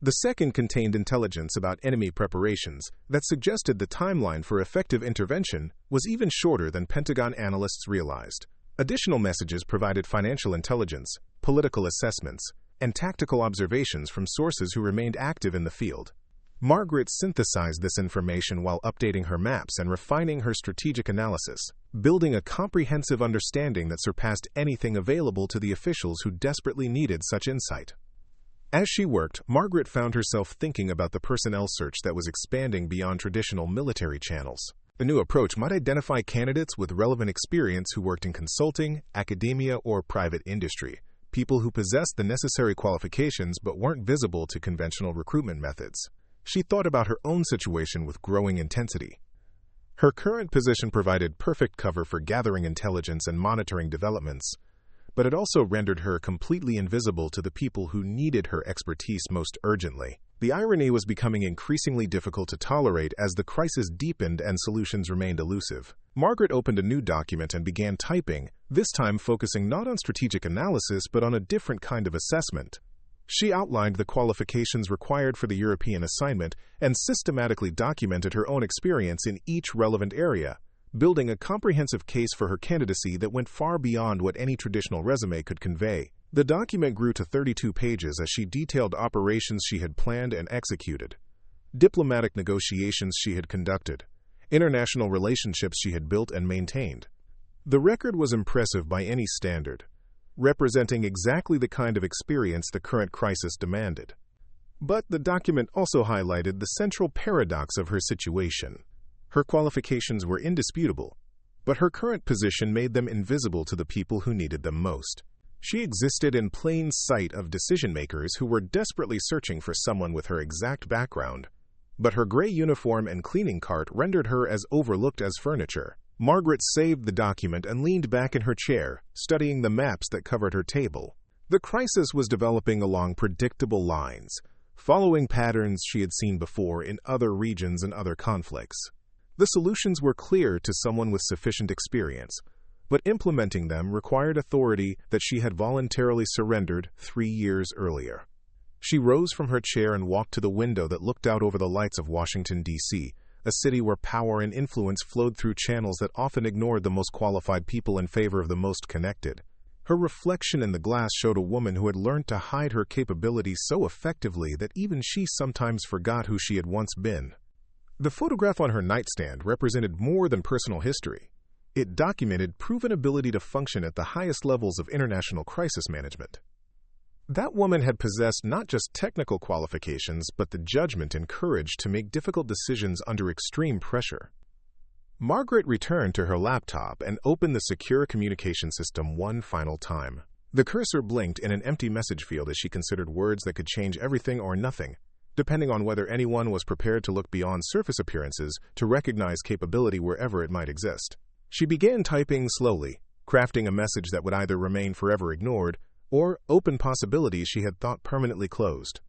The second contained intelligence about enemy preparations that suggested the timeline for effective intervention was even shorter than Pentagon analysts realized. Additional messages provided financial intelligence, political assessments, and tactical observations from sources who remained active in the field. Margaret synthesized this information while updating her maps and refining her strategic analysis, building a comprehensive understanding that surpassed anything available to the officials who desperately needed such insight. As she worked, Margaret found herself thinking about the personnel search that was expanding beyond traditional military channels. The new approach might identify candidates with relevant experience who worked in consulting, academia, or private industry, people who possessed the necessary qualifications but weren't visible to conventional recruitment methods. She thought about her own situation with growing intensity. Her current position provided perfect cover for gathering intelligence and monitoring developments, but it also rendered her completely invisible to the people who needed her expertise most urgently. The irony was becoming increasingly difficult to tolerate as the crisis deepened and solutions remained elusive. Margaret opened a new document and began typing, this time focusing not on strategic analysis but on a different kind of assessment. She outlined the qualifications required for the European assignment and systematically documented her own experience in each relevant area, building a comprehensive case for her candidacy that went far beyond what any traditional resume could convey. The document grew to 32 pages as she detailed operations she had planned and executed, diplomatic negotiations she had conducted, international relationships she had built and maintained. The record was impressive by any standard, representing exactly the kind of experience the current crisis demanded. But the document also highlighted the central paradox of her situation. Her qualifications were indisputable, but her current position made them invisible to the people who needed them most. She existed in plain sight of decision-makers who were desperately searching for someone with her exact background, but her gray uniform and cleaning cart rendered her as overlooked as furniture. Margaret saved the document and leaned back in her chair, studying the maps that covered her table. The crisis was developing along predictable lines, following patterns she had seen before in other regions and other conflicts. The solutions were clear to someone with sufficient experience, but implementing them required authority that she had voluntarily surrendered 3 years earlier. She rose from her chair and walked to the window that looked out over the lights of Washington, D.C., a city where power and influence flowed through channels that often ignored the most qualified people in favor of the most connected. Her reflection in the glass showed a woman who had learned to hide her capabilities so effectively that even she sometimes forgot who she had once been. The photograph on her nightstand represented more than personal history. It documented proven ability to function at the highest levels of international crisis management. That woman had possessed not just technical qualifications, but the judgment and courage to make difficult decisions under extreme pressure. Margaret returned to her laptop and opened the secure communication system one final time. The cursor blinked in an empty message field as she considered words that could change everything or nothing, depending on whether anyone was prepared to look beyond surface appearances to recognize capability wherever it might exist. She began typing slowly, crafting a message that would either remain forever ignored or open possibilities she had thought permanently closed.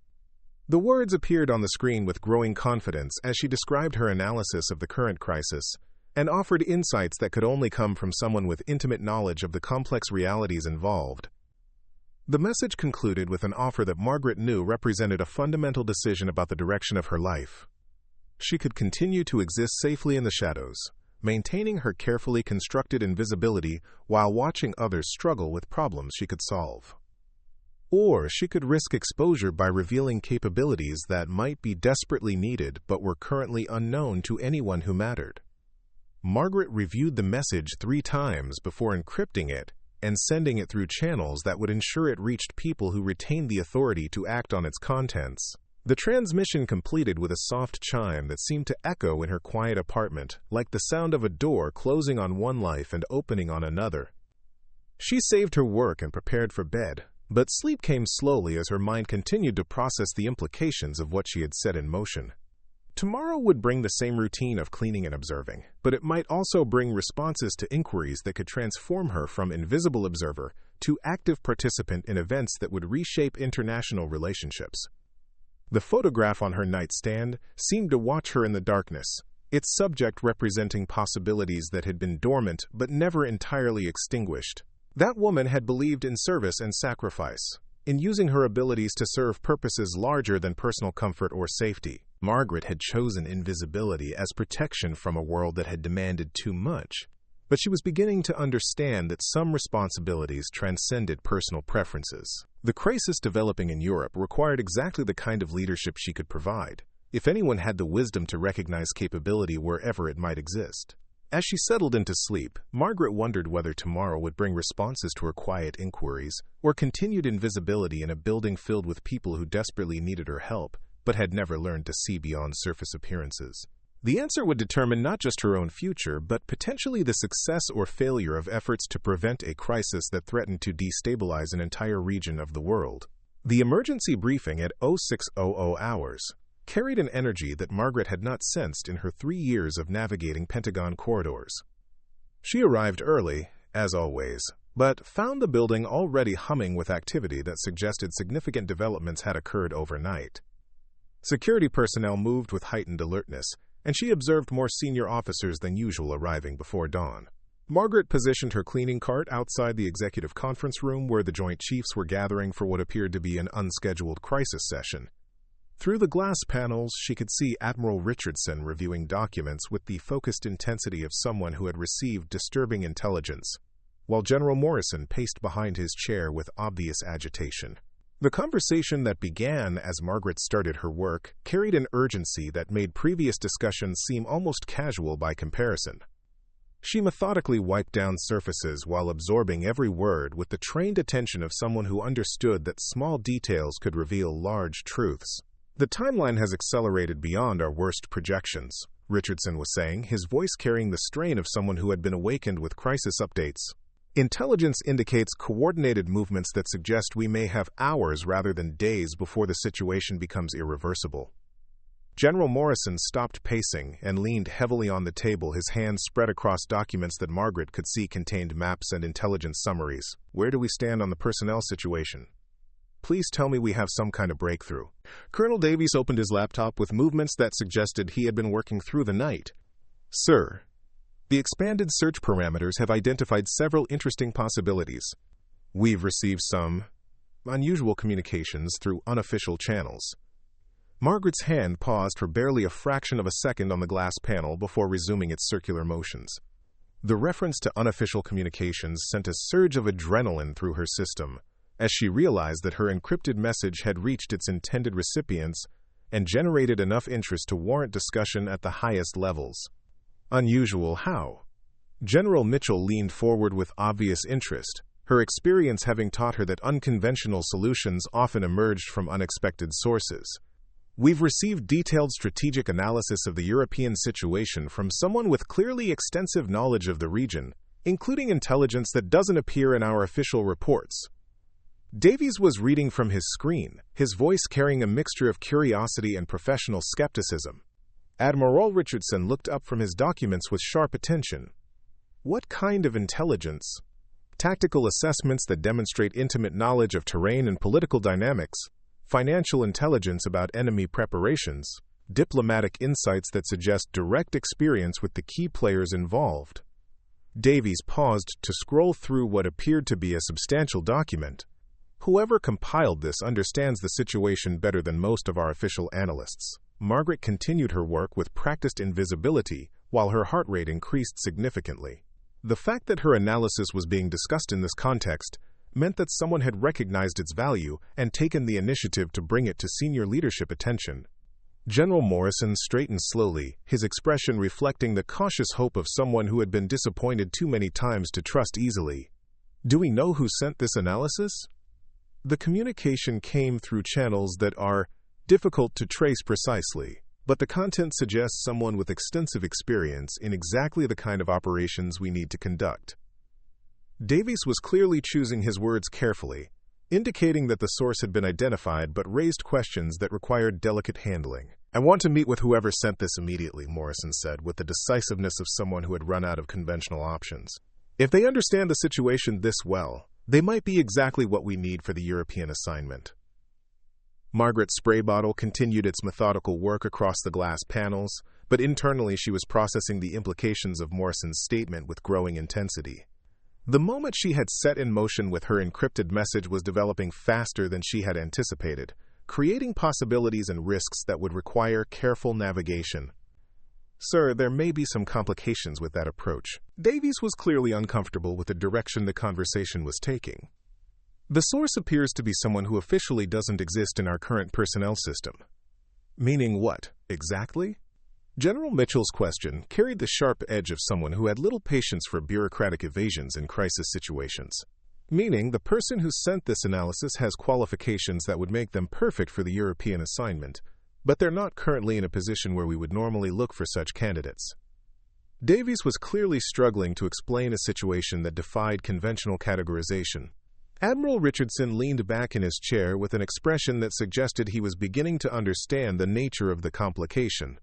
The words appeared on the screen with growing confidence as she described her analysis of the current crisis and offered insights that could only come from someone with intimate knowledge of the complex realities involved. The message concluded with an offer that Margaret knew represented a fundamental decision about the direction of her life. She could continue to exist safely in the shadows, maintaining her carefully constructed invisibility while watching others struggle with problems she could solve. Or she could risk exposure by revealing capabilities that might be desperately needed but were currently unknown to anyone who mattered. Margaret reviewed the message 3 times before encrypting it and sending it through channels that would ensure it reached people who retained the authority to act on its contents. The transmission completed with a soft chime that seemed to echo in her quiet apartment, like the sound of a door closing on one life and opening on another. She saved her work and prepared for bed, but sleep came slowly as her mind continued to process the implications of what she had set in motion. Tomorrow would bring the same routine of cleaning and observing, but it might also bring responses to inquiries that could transform her from invisible observer to active participant in events that would reshape international relationships. The photograph on her nightstand seemed to watch her in the darkness, its subject representing possibilities that had been dormant but never entirely extinguished. That woman had believed in service and sacrifice, in using her abilities to serve purposes larger than personal comfort or safety. Margaret had chosen invisibility as protection from a world that had demanded too much, but she was beginning to understand that some responsibilities transcended personal preferences. The crisis developing in Europe required exactly the kind of leadership she could provide, if anyone had the wisdom to recognize capability wherever it might exist. As she settled into sleep, Margaret wondered whether tomorrow would bring responses to her quiet inquiries or continued invisibility in a building filled with people who desperately needed her help, but had never learned to see beyond surface appearances. The answer would determine not just her own future, but potentially the success or failure of efforts to prevent a crisis that threatened to destabilize an entire region of the world. The emergency briefing at 0600 hours carried an energy that Margaret had not sensed in her 3 years of navigating Pentagon corridors. She arrived early, as always, but found the building already humming with activity that suggested significant developments had occurred overnight. Security personnel moved with heightened alertness, and she observed more senior officers than usual arriving before dawn. Margaret positioned her cleaning cart outside the executive conference room where the Joint Chiefs were gathering for what appeared to be an unscheduled crisis session. Through the glass panels, she could see Admiral Richardson reviewing documents with the focused intensity of someone who had received disturbing intelligence, while General Morrison paced behind his chair with obvious agitation. The conversation that began as Margaret started her work carried an urgency that made previous discussions seem almost casual by comparison. She methodically wiped down surfaces while absorbing every word with the trained attention of someone who understood that small details could reveal large truths. "The timeline has accelerated beyond our worst projections," Richardson was saying, his voice carrying the strain of someone who had been awakened with crisis updates. "Intelligence indicates coordinated movements that suggest we may have hours rather than days before the situation becomes irreversible." General Morrison stopped pacing and leaned heavily on the table, his hands spread across documents that Margaret could see contained maps and intelligence summaries. "Where do we stand on the personnel situation? Please tell me we have some kind of breakthrough." Colonel Davies opened his laptop with movements that suggested he had been working through the night. "Sir, the expanded search parameters have identified several interesting possibilities. We've received some unusual communications through unofficial channels." Margaret's hand paused for barely a fraction of a second on the glass panel before resuming its circular motions. The reference to unofficial communications sent a surge of adrenaline through her system, as she realized that her encrypted message had reached its intended recipients and generated enough interest to warrant discussion at the highest levels. "Unusual how?" General Mitchell leaned forward with obvious interest, her experience having taught her that unconventional solutions often emerged from unexpected sources. "We've received detailed strategic analysis of the European situation from someone with clearly extensive knowledge of the region, including intelligence that doesn't appear in our official reports." Davies was reading from his screen, his voice carrying a mixture of curiosity and professional skepticism. Admiral Richardson looked up from his documents with sharp attention. "What kind of intelligence?" "Tactical assessments that demonstrate intimate knowledge of terrain and political dynamics, financial intelligence about enemy preparations, diplomatic insights that suggest direct experience with the key players involved." Davies paused to scroll through what appeared to be a substantial document. "Whoever compiled this understands the situation better than most of our official analysts." Margaret continued her work with practiced invisibility, while her heart rate increased significantly. The fact that her analysis was being discussed in this context meant that someone had recognized its value and taken the initiative to bring it to senior leadership attention. General Morrison straightened slowly, his expression reflecting the cautious hope of someone who had been disappointed too many times to trust easily. "Do we know who sent this analysis?" "The communication came through channels that are difficult to trace precisely, but the content suggests someone with extensive experience in exactly the kind of operations we need to conduct." Davies was clearly choosing his words carefully, indicating that the source had been identified but raised questions that required delicate handling. "I want to meet with whoever sent this immediately," Morrison said, with the decisiveness of someone who had run out of conventional options. "If they understand the situation this well, they might be exactly what we need for the European assignment." Margaret's spray bottle continued its methodical work across the glass panels, but internally she was processing the implications of Morrison's statement with growing intensity. The moment she had set in motion with her encrypted message was developing faster than she had anticipated, creating possibilities and risks that would require careful navigation. "Sir, there may be some complications with that approach." Davies was clearly uncomfortable with the direction the conversation was taking. "The source appears to be someone who officially doesn't exist in our current personnel system." "Meaning what, exactly?" General Mitchell's question carried the sharp edge of someone who had little patience for bureaucratic evasions in crisis situations. "Meaning the person who sent this analysis has qualifications that would make them perfect for the European assignment, but they're not currently in a position where we would normally look for such candidates." Davies was clearly struggling to explain a situation that defied conventional categorization. Admiral Richardson leaned back in his chair with an expression that suggested he was beginning to understand the nature of the complication.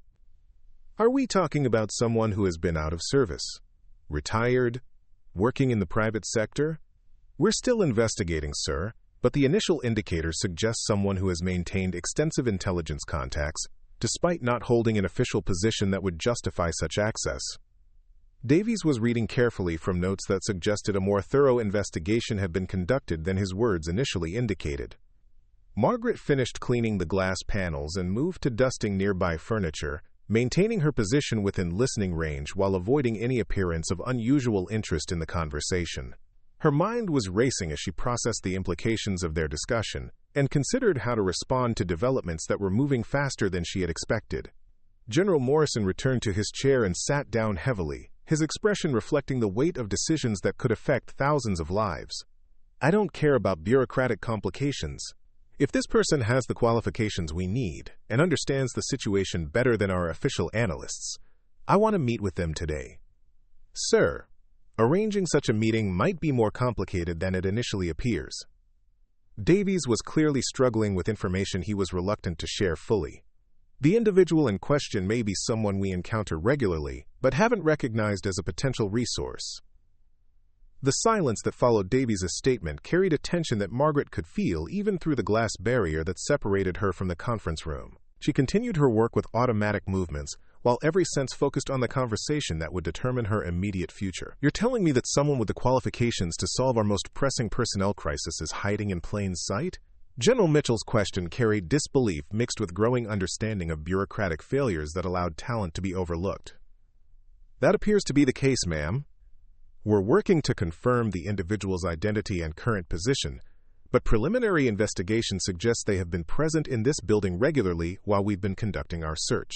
"Are we talking about someone who has been out of service, retired, working in the private sector?" We're still investigating, sir, but the initial indicators suggest someone who has maintained extensive intelligence contacts, despite not holding an official position that would justify such access. Davies was reading carefully from notes that suggested a more thorough investigation had been conducted than his words initially indicated. Margaret finished cleaning the glass panels and moved to dusting nearby furniture, maintaining her position within listening range while avoiding any appearance of unusual interest in the conversation. Her mind was racing as she processed the implications of their discussion and considered how to respond to developments that were moving faster than she had expected. General Morrison returned to his chair and sat down heavily, his expression reflecting the weight of decisions that could affect thousands of lives. I don't care about bureaucratic complications. If this person has the qualifications we need and understands the situation better than our official analysts, I want to meet with them today. Sir, arranging such a meeting might be more complicated than it initially appears. Davies was clearly struggling with information he was reluctant to share fully. The individual in question may be someone we encounter regularly, but haven't recognized as a potential resource. The silence that followed Davies' statement carried a tension that Margaret could feel even through the glass barrier that separated her from the conference room. She continued her work with automatic movements, while every sense focused on the conversation that would determine her immediate future. You're telling me that someone with the qualifications to solve our most pressing personnel crisis is hiding in plain sight? General Mitchell's question carried disbelief mixed with growing understanding of bureaucratic failures that allowed talent to be overlooked. That appears to be the case, ma'am. We're working to confirm the individual's identity and current position, but preliminary investigation suggests they have been present in this building regularly while we've been conducting our search.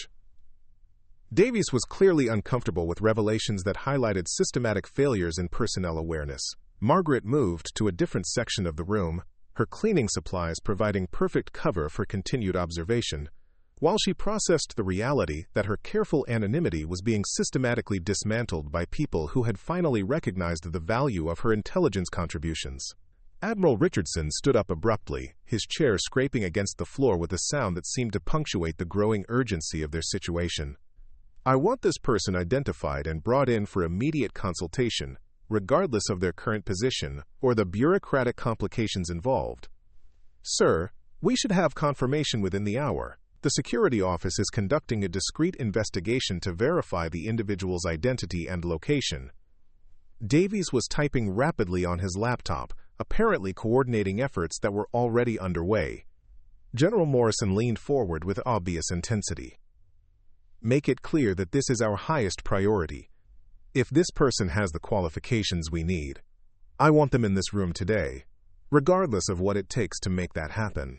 Davies was clearly uncomfortable with revelations that highlighted systematic failures in personnel awareness. Margaret moved to a different section of the room, her cleaning supplies providing perfect cover for continued observation, while she processed the reality that her careful anonymity was being systematically dismantled by people who had finally recognized the value of her intelligence contributions. Admiral Richardson stood up abruptly, his chair scraping against the floor with a sound that seemed to punctuate the growing urgency of their situation. I want this person identified and brought in for immediate consultation, regardless of their current position or the bureaucratic complications involved. Sir, we should have confirmation within the hour. The security office is conducting a discreet investigation to verify the individual's identity and location. Davies was typing rapidly on his laptop, apparently coordinating efforts that were already underway. General Morrison leaned forward with obvious intensity. Make it clear that this is our highest priority. If this person has the qualifications we need, I want them in this room today, regardless of what it takes to make that happen.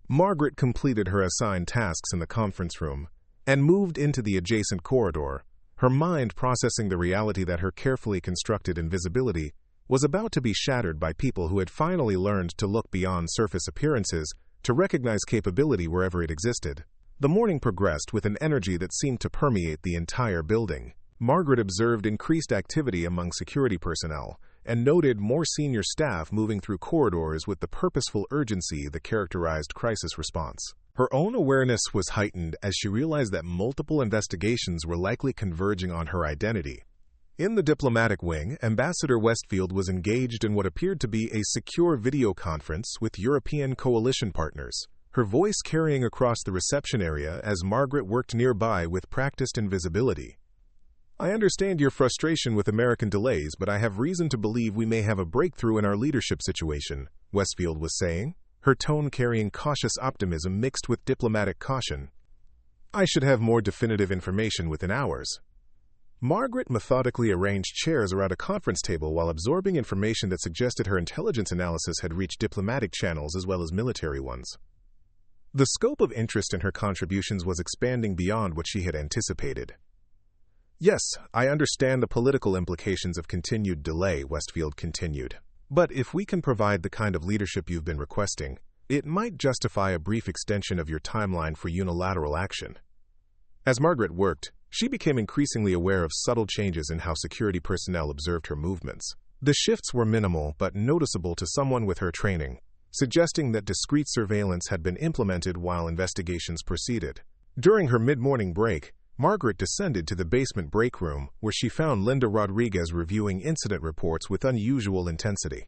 Margaret completed her assigned tasks in the conference room and moved into the adjacent corridor, her mind processing the reality that her carefully constructed invisibility was about to be shattered by people who had finally learned to look beyond surface appearances to recognize capability wherever it existed. The morning progressed with an energy that seemed to permeate the entire building. Margaret observed increased activity among security personnel and noted more senior staff moving through corridors with the purposeful urgency that characterized crisis response. Her own awareness was heightened as she realized that multiple investigations were likely converging on her identity. In the diplomatic wing, Ambassador Westfield was engaged in what appeared to be a secure video conference with European coalition partners, her voice carrying across the reception area as Margaret worked nearby with practiced invisibility. I understand your frustration with American delays, but I have reason to believe we may have a breakthrough in our leadership situation, Westfield was saying, her tone carrying cautious optimism mixed with diplomatic caution. I should have more definitive information within hours. Margaret methodically arranged chairs around a conference table while absorbing information that suggested her intelligence analysis had reached diplomatic channels as well as military ones. The scope of interest in her contributions was expanding beyond what she had anticipated. Yes, I understand the political implications of continued delay, Westfield continued. But if we can provide the kind of leadership you've been requesting, it might justify a brief extension of your timeline for unilateral action. As Margaret worked, she became increasingly aware of subtle changes in how security personnel observed her movements. The shifts were minimal but noticeable to someone with her training, suggesting that discreet surveillance had been implemented while investigations proceeded. During her mid-morning break, Margaret descended to the basement break room where she found Linda Rodriguez reviewing incident reports with unusual intensity.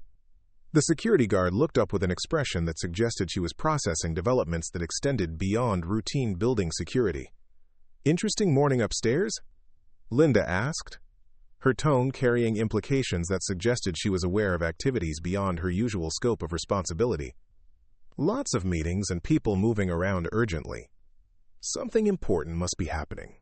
The security guard looked up with an expression that suggested she was processing developments that extended beyond routine building security. "Interesting morning upstairs?" Linda asked, her tone carrying implications that suggested she was aware of activities beyond her usual scope of responsibility. "Lots of meetings and people moving around urgently. Something important must be happening."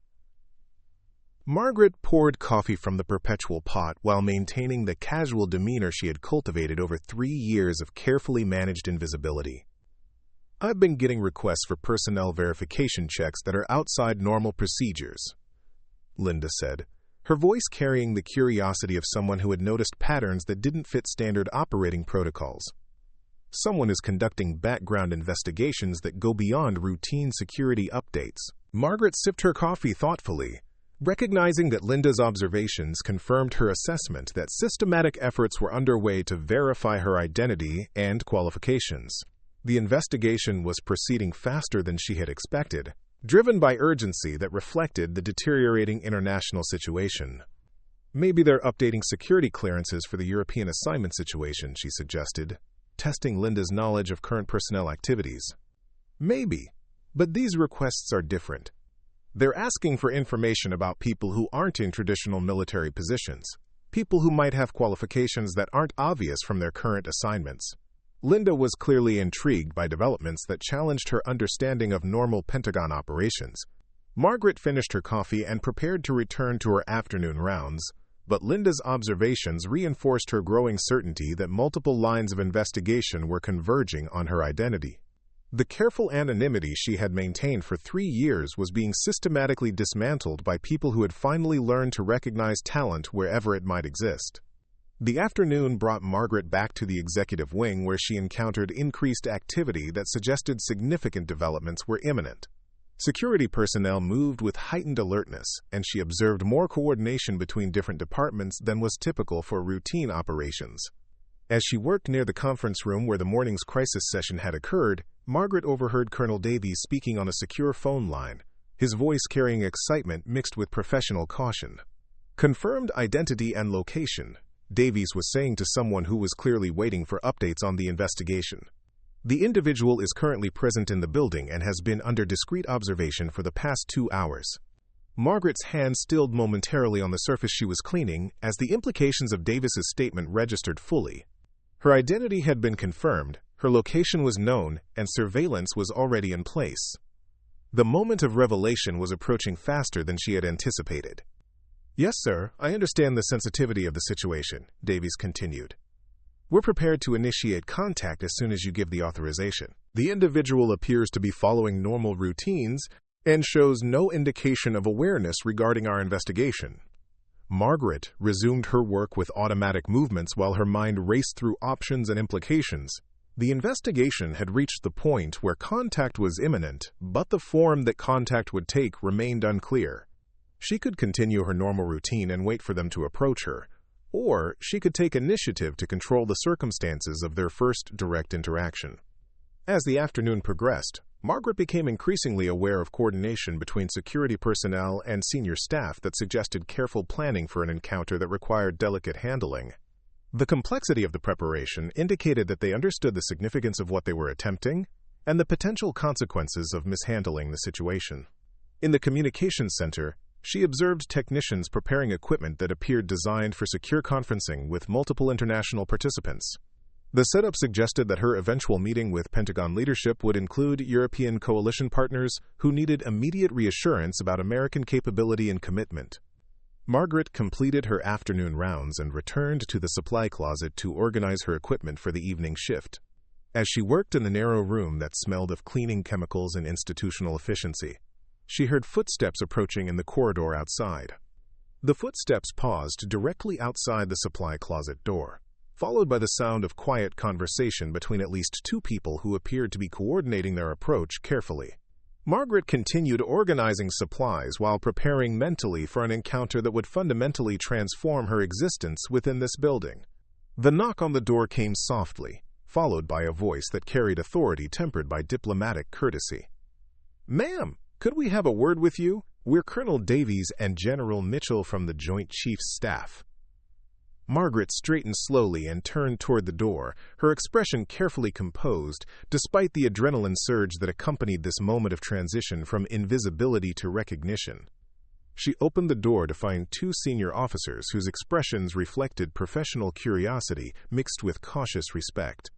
Margaret poured coffee from the perpetual pot while maintaining the casual demeanor she had cultivated over 3 years of carefully managed invisibility. "I've been getting requests for personnel verification checks that are outside normal procedures," Linda said, her voice carrying the curiosity of someone who had noticed patterns that didn't fit standard operating protocols. "Someone is conducting background investigations that go beyond routine security updates." Margaret sipped her coffee thoughtfully, recognizing that Linda's observations confirmed her assessment that systematic efforts were underway to verify her identity and qualifications. The investigation was proceeding faster than she had expected, driven by urgency that reflected the deteriorating international situation. "Maybe they're updating security clearances for the European assignment situation," she suggested, testing Linda's knowledge of current personnel activities. "Maybe, but these requests are different. They're asking for information about people who aren't in traditional military positions, people who might have qualifications that aren't obvious from their current assignments." Linda was clearly intrigued by developments that challenged her understanding of normal Pentagon operations. Margaret finished her coffee and prepared to return to her afternoon rounds, but Linda's observations reinforced her growing certainty that multiple lines of investigation were converging on her identity. The careful anonymity she had maintained for 3 years was being systematically dismantled by people who had finally learned to recognize talent wherever it might exist. The afternoon brought Margaret back to the executive wing, where she encountered increased activity that suggested significant developments were imminent. Security personnel moved with heightened alertness, and she observed more coordination between different departments than was typical for routine operations. As she worked near the conference room where the morning's crisis session had occurred, Margaret overheard Colonel Davies speaking on a secure phone line, his voice carrying excitement mixed with professional caution. "Confirmed identity and location," Davies was saying to someone who was clearly waiting for updates on the investigation. "The individual is currently present in the building and has been under discreet observation for the past 2 hours." Margaret's hand stilled momentarily on the surface she was cleaning as the implications of Davis's statement registered fully. Her identity had been confirmed, her location was known, and surveillance was already in place. The moment of revelation was approaching faster than she had anticipated. "Yes, sir, I understand the sensitivity of the situation," Davies continued. "We're prepared to initiate contact as soon as you give the authorization. The individual appears to be following normal routines and shows no indication of awareness regarding our investigation." Margaret resumed her work with automatic movements while her mind raced through options and implications. The investigation had reached the point where contact was imminent, but the form that contact would take remained unclear. She could continue her normal routine and wait for them to approach her, or she could take initiative to control the circumstances of their first direct interaction. As the afternoon progressed, Margaret became increasingly aware of coordination between security personnel and senior staff that suggested careful planning for an encounter that required delicate handling. The complexity of the preparation indicated that they understood the significance of what they were attempting and the potential consequences of mishandling the situation. In the communications center, she observed technicians preparing equipment that appeared designed for secure conferencing with multiple international participants. The setup suggested that her eventual meeting with Pentagon leadership would include European coalition partners who needed immediate reassurance about American capability and commitment. Margaret completed her afternoon rounds and returned to the supply closet to organize her equipment for the evening shift. As she worked in the narrow room that smelled of cleaning chemicals and institutional efficiency, she heard footsteps approaching in the corridor outside. The footsteps paused directly outside the supply closet door, followed by the sound of quiet conversation between at least 2 people who appeared to be coordinating their approach carefully. Margaret continued organizing supplies while preparing mentally for an encounter that would fundamentally transform her existence within this building. The knock on the door came softly, followed by a voice that carried authority tempered by diplomatic courtesy. "Ma'am, could we have a word with you? We're Colonel Davies and General Mitchell from the Joint Chiefs Staff." Margaret straightened slowly and turned toward the door, her expression carefully composed, despite the adrenaline surge that accompanied this moment of transition from invisibility to recognition. She opened the door to find two senior officers whose expressions reflected professional curiosity mixed with cautious respect.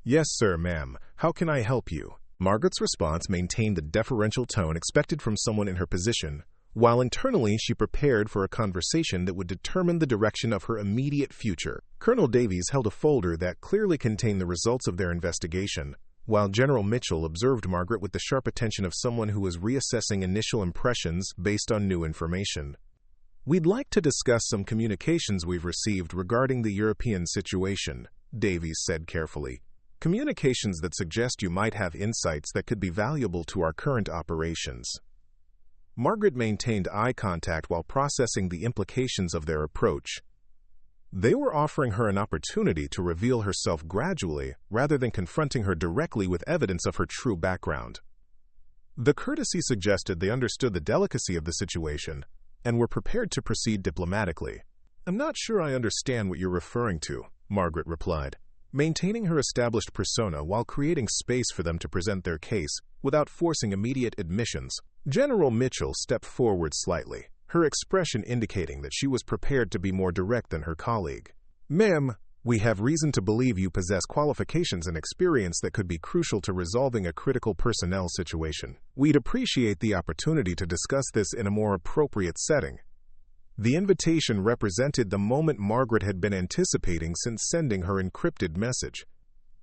"Yes, sir, ma'am. How can I help you?" Margaret's response maintained the deferential tone expected from someone in her position, while internally she prepared for a conversation that would determine the direction of her immediate future. Colonel Davies held a folder that clearly contained the results of their investigation, while General Mitchell observed Margaret with the sharp attention of someone who was reassessing initial impressions based on new information. "We'd like to discuss some communications we've received regarding the European situation," Davies said carefully. "Communications that suggest you might have insights that could be valuable to our current operations." Margaret maintained eye contact while processing the implications of their approach. They were offering her an opportunity to reveal herself gradually, rather than confronting her directly with evidence of her true background. The courtesy suggested they understood the delicacy of the situation and were prepared to proceed diplomatically. "I'm not sure I understand what you're referring to," Margaret replied, maintaining her established persona while creating space for them to present their case without forcing immediate admissions. General Mitchell stepped forward slightly, her expression indicating that she was prepared to be more direct than her colleague. "Ma'am, we have reason to believe you possess qualifications and experience that could be crucial to resolving a critical personnel situation. We'd appreciate the opportunity to discuss this in a more appropriate setting." The invitation represented the moment Margaret had been anticipating since sending her encrypted message.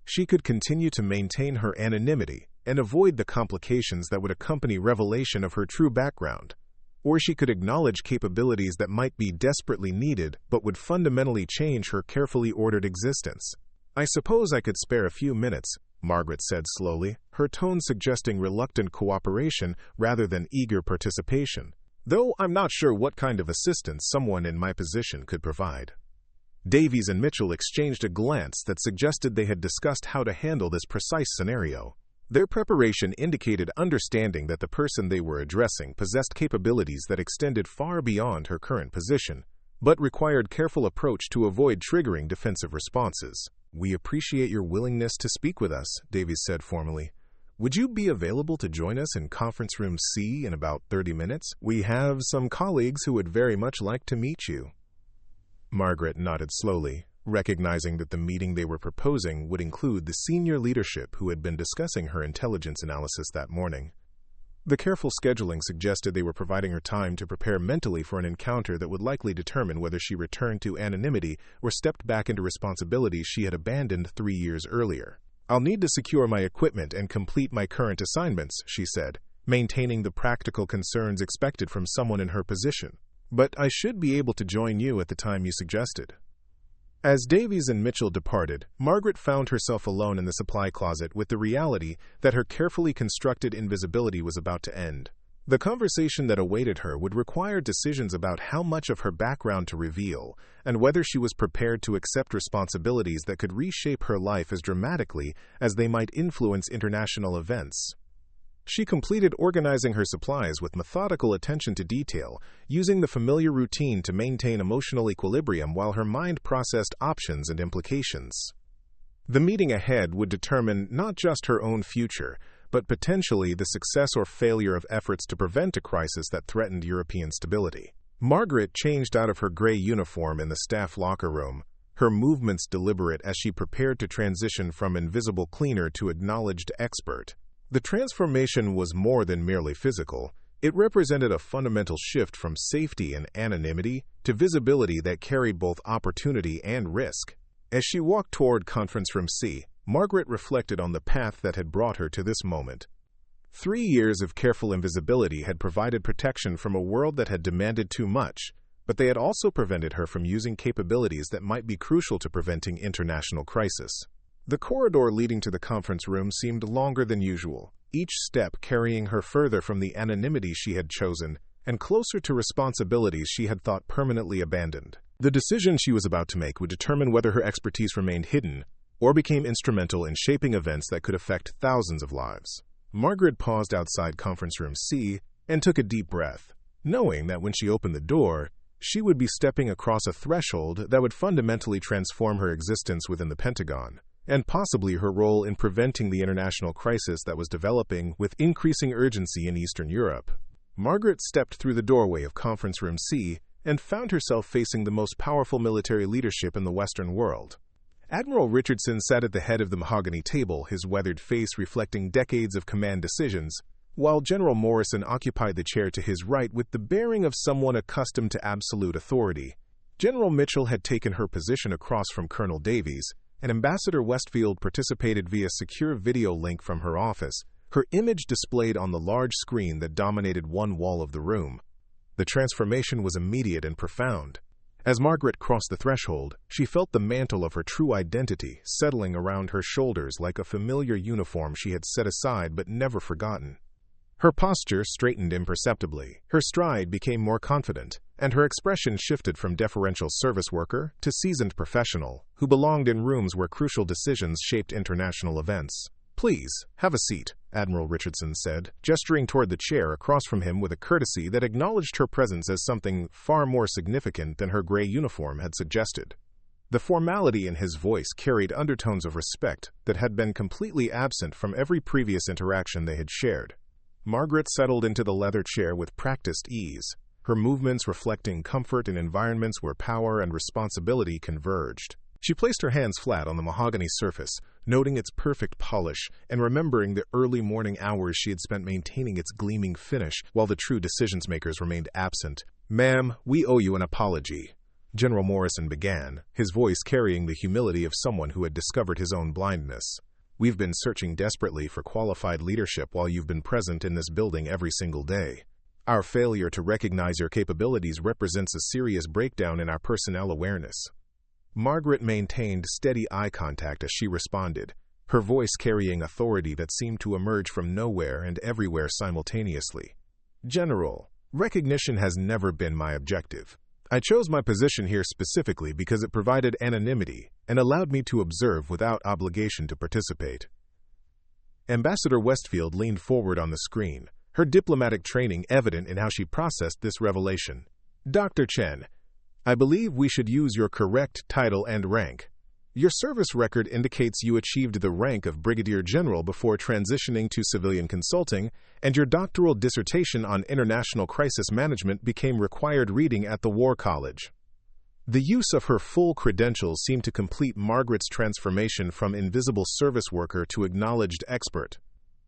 She could continue to maintain her anonymity and avoid the complications that would accompany revelation of her true background, or she could acknowledge capabilities that might be desperately needed but would fundamentally change her carefully ordered existence. "I suppose I could spare a few minutes," Margaret said slowly, her tone suggesting reluctant cooperation rather than eager participation, "though I'm not sure what kind of assistance someone in my position could provide." Davies and Mitchell exchanged a glance that suggested they had discussed how to handle this precise scenario. Their preparation indicated understanding that the person they were addressing possessed capabilities that extended far beyond her current position, but required careful approach to avoid triggering defensive responses. "We appreciate your willingness to speak with us," Davies said formally. "Would you be available to join us in Conference Room C in about 30 minutes? We have some colleagues who would very much like to meet you." Margaret nodded slowly, recognizing that the meeting they were proposing would include the senior leadership who had been discussing her intelligence analysis that morning. The careful scheduling suggested they were providing her time to prepare mentally for an encounter that would likely determine whether she returned to anonymity or stepped back into responsibilities she had abandoned 3 years earlier. "I'll need to secure my equipment and complete my current assignments," she said, maintaining the practical concerns expected from someone in her position. "But I should be able to join you at the time you suggested." As Davies and Mitchell departed, Margaret found herself alone in the supply closet with the reality that her carefully constructed invisibility was about to end. The conversation that awaited her would require decisions about how much of her background to reveal, and whether she was prepared to accept responsibilities that could reshape her life as dramatically as they might influence international events. She completed organizing her supplies with methodical attention to detail, using the familiar routine to maintain emotional equilibrium while her mind processed options and implications. The meeting ahead would determine not just her own future, but potentially the success or failure of efforts to prevent a crisis that threatened European stability. Margaret changed out of her gray uniform in the staff locker room, her movements deliberate as she prepared to transition from invisible cleaner to acknowledged expert. The transformation was more than merely physical. It represented a fundamental shift from safety and anonymity to visibility that carried both opportunity and risk. As she walked toward Conference Room C, Margaret reflected on the path that had brought her to this moment. 3 years of careful invisibility had provided protection from a world that had demanded too much, but they had also prevented her from using capabilities that might be crucial to preventing international crisis. The corridor leading to the conference room seemed longer than usual, each step carrying her further from the anonymity she had chosen and closer to responsibilities she had thought permanently abandoned. The decision she was about to make would determine whether her expertise remained hidden or became instrumental in shaping events that could affect thousands of lives. Margaret paused outside Conference Room C and took a deep breath, knowing that when she opened the door, she would be stepping across a threshold that would fundamentally transform her existence within the Pentagon, and possibly her role in preventing the international crisis that was developing with increasing urgency in Eastern Europe. Margaret stepped through the doorway of Conference Room C and found herself facing the most powerful military leadership in the Western world. Admiral Richardson sat at the head of the mahogany table, his weathered face reflecting decades of command decisions, while General Morrison occupied the chair to his right with the bearing of someone accustomed to absolute authority. General Mitchell had taken her position across from Colonel Davies, and Ambassador Westfield participated via secure video link from her office, her image displayed on the large screen that dominated one wall of the room. The transformation was immediate and profound. As Margaret crossed the threshold, she felt the mantle of her true identity settling around her shoulders like a familiar uniform she had set aside but never forgotten. Her posture straightened imperceptibly, her stride became more confident, and her expression shifted from deferential service worker to seasoned professional who belonged in rooms where crucial decisions shaped international events. "Please, have a seat," Admiral Richardson said, gesturing toward the chair across from him with a courtesy that acknowledged her presence as something far more significant than her gray uniform had suggested. The formality in his voice carried undertones of respect that had been completely absent from every previous interaction they had shared. Margaret settled into the leather chair with practiced ease, her movements reflecting comfort in environments where power and responsibility converged. She placed her hands flat on the mahogany surface, noting its perfect polish and remembering the early morning hours she had spent maintaining its gleaming finish while the true decision-makers remained absent. "Ma'am, we owe you an apology," General Morrison began, his voice carrying the humility of someone who had discovered his own blindness. "We've been searching desperately for qualified leadership while you've been present in this building every single day. Our failure to recognize your capabilities represents a serious breakdown in our personnel awareness." Margaret maintained steady eye contact as she responded, her voice carrying authority that seemed to emerge from nowhere and everywhere simultaneously. "General, recognition has never been my objective. I chose my position here specifically because it provided anonymity and allowed me to observe without obligation to participate." Ambassador Westfield leaned forward on the screen, her diplomatic training evident in how she processed this revelation. "Dr. Chen, I believe we should use your correct title and rank. Your service record indicates you achieved the rank of Brigadier General before transitioning to civilian consulting, and your doctoral dissertation on international crisis management became required reading at the War College." The use of her full credentials seemed to complete Margaret's transformation from invisible service worker to acknowledged expert.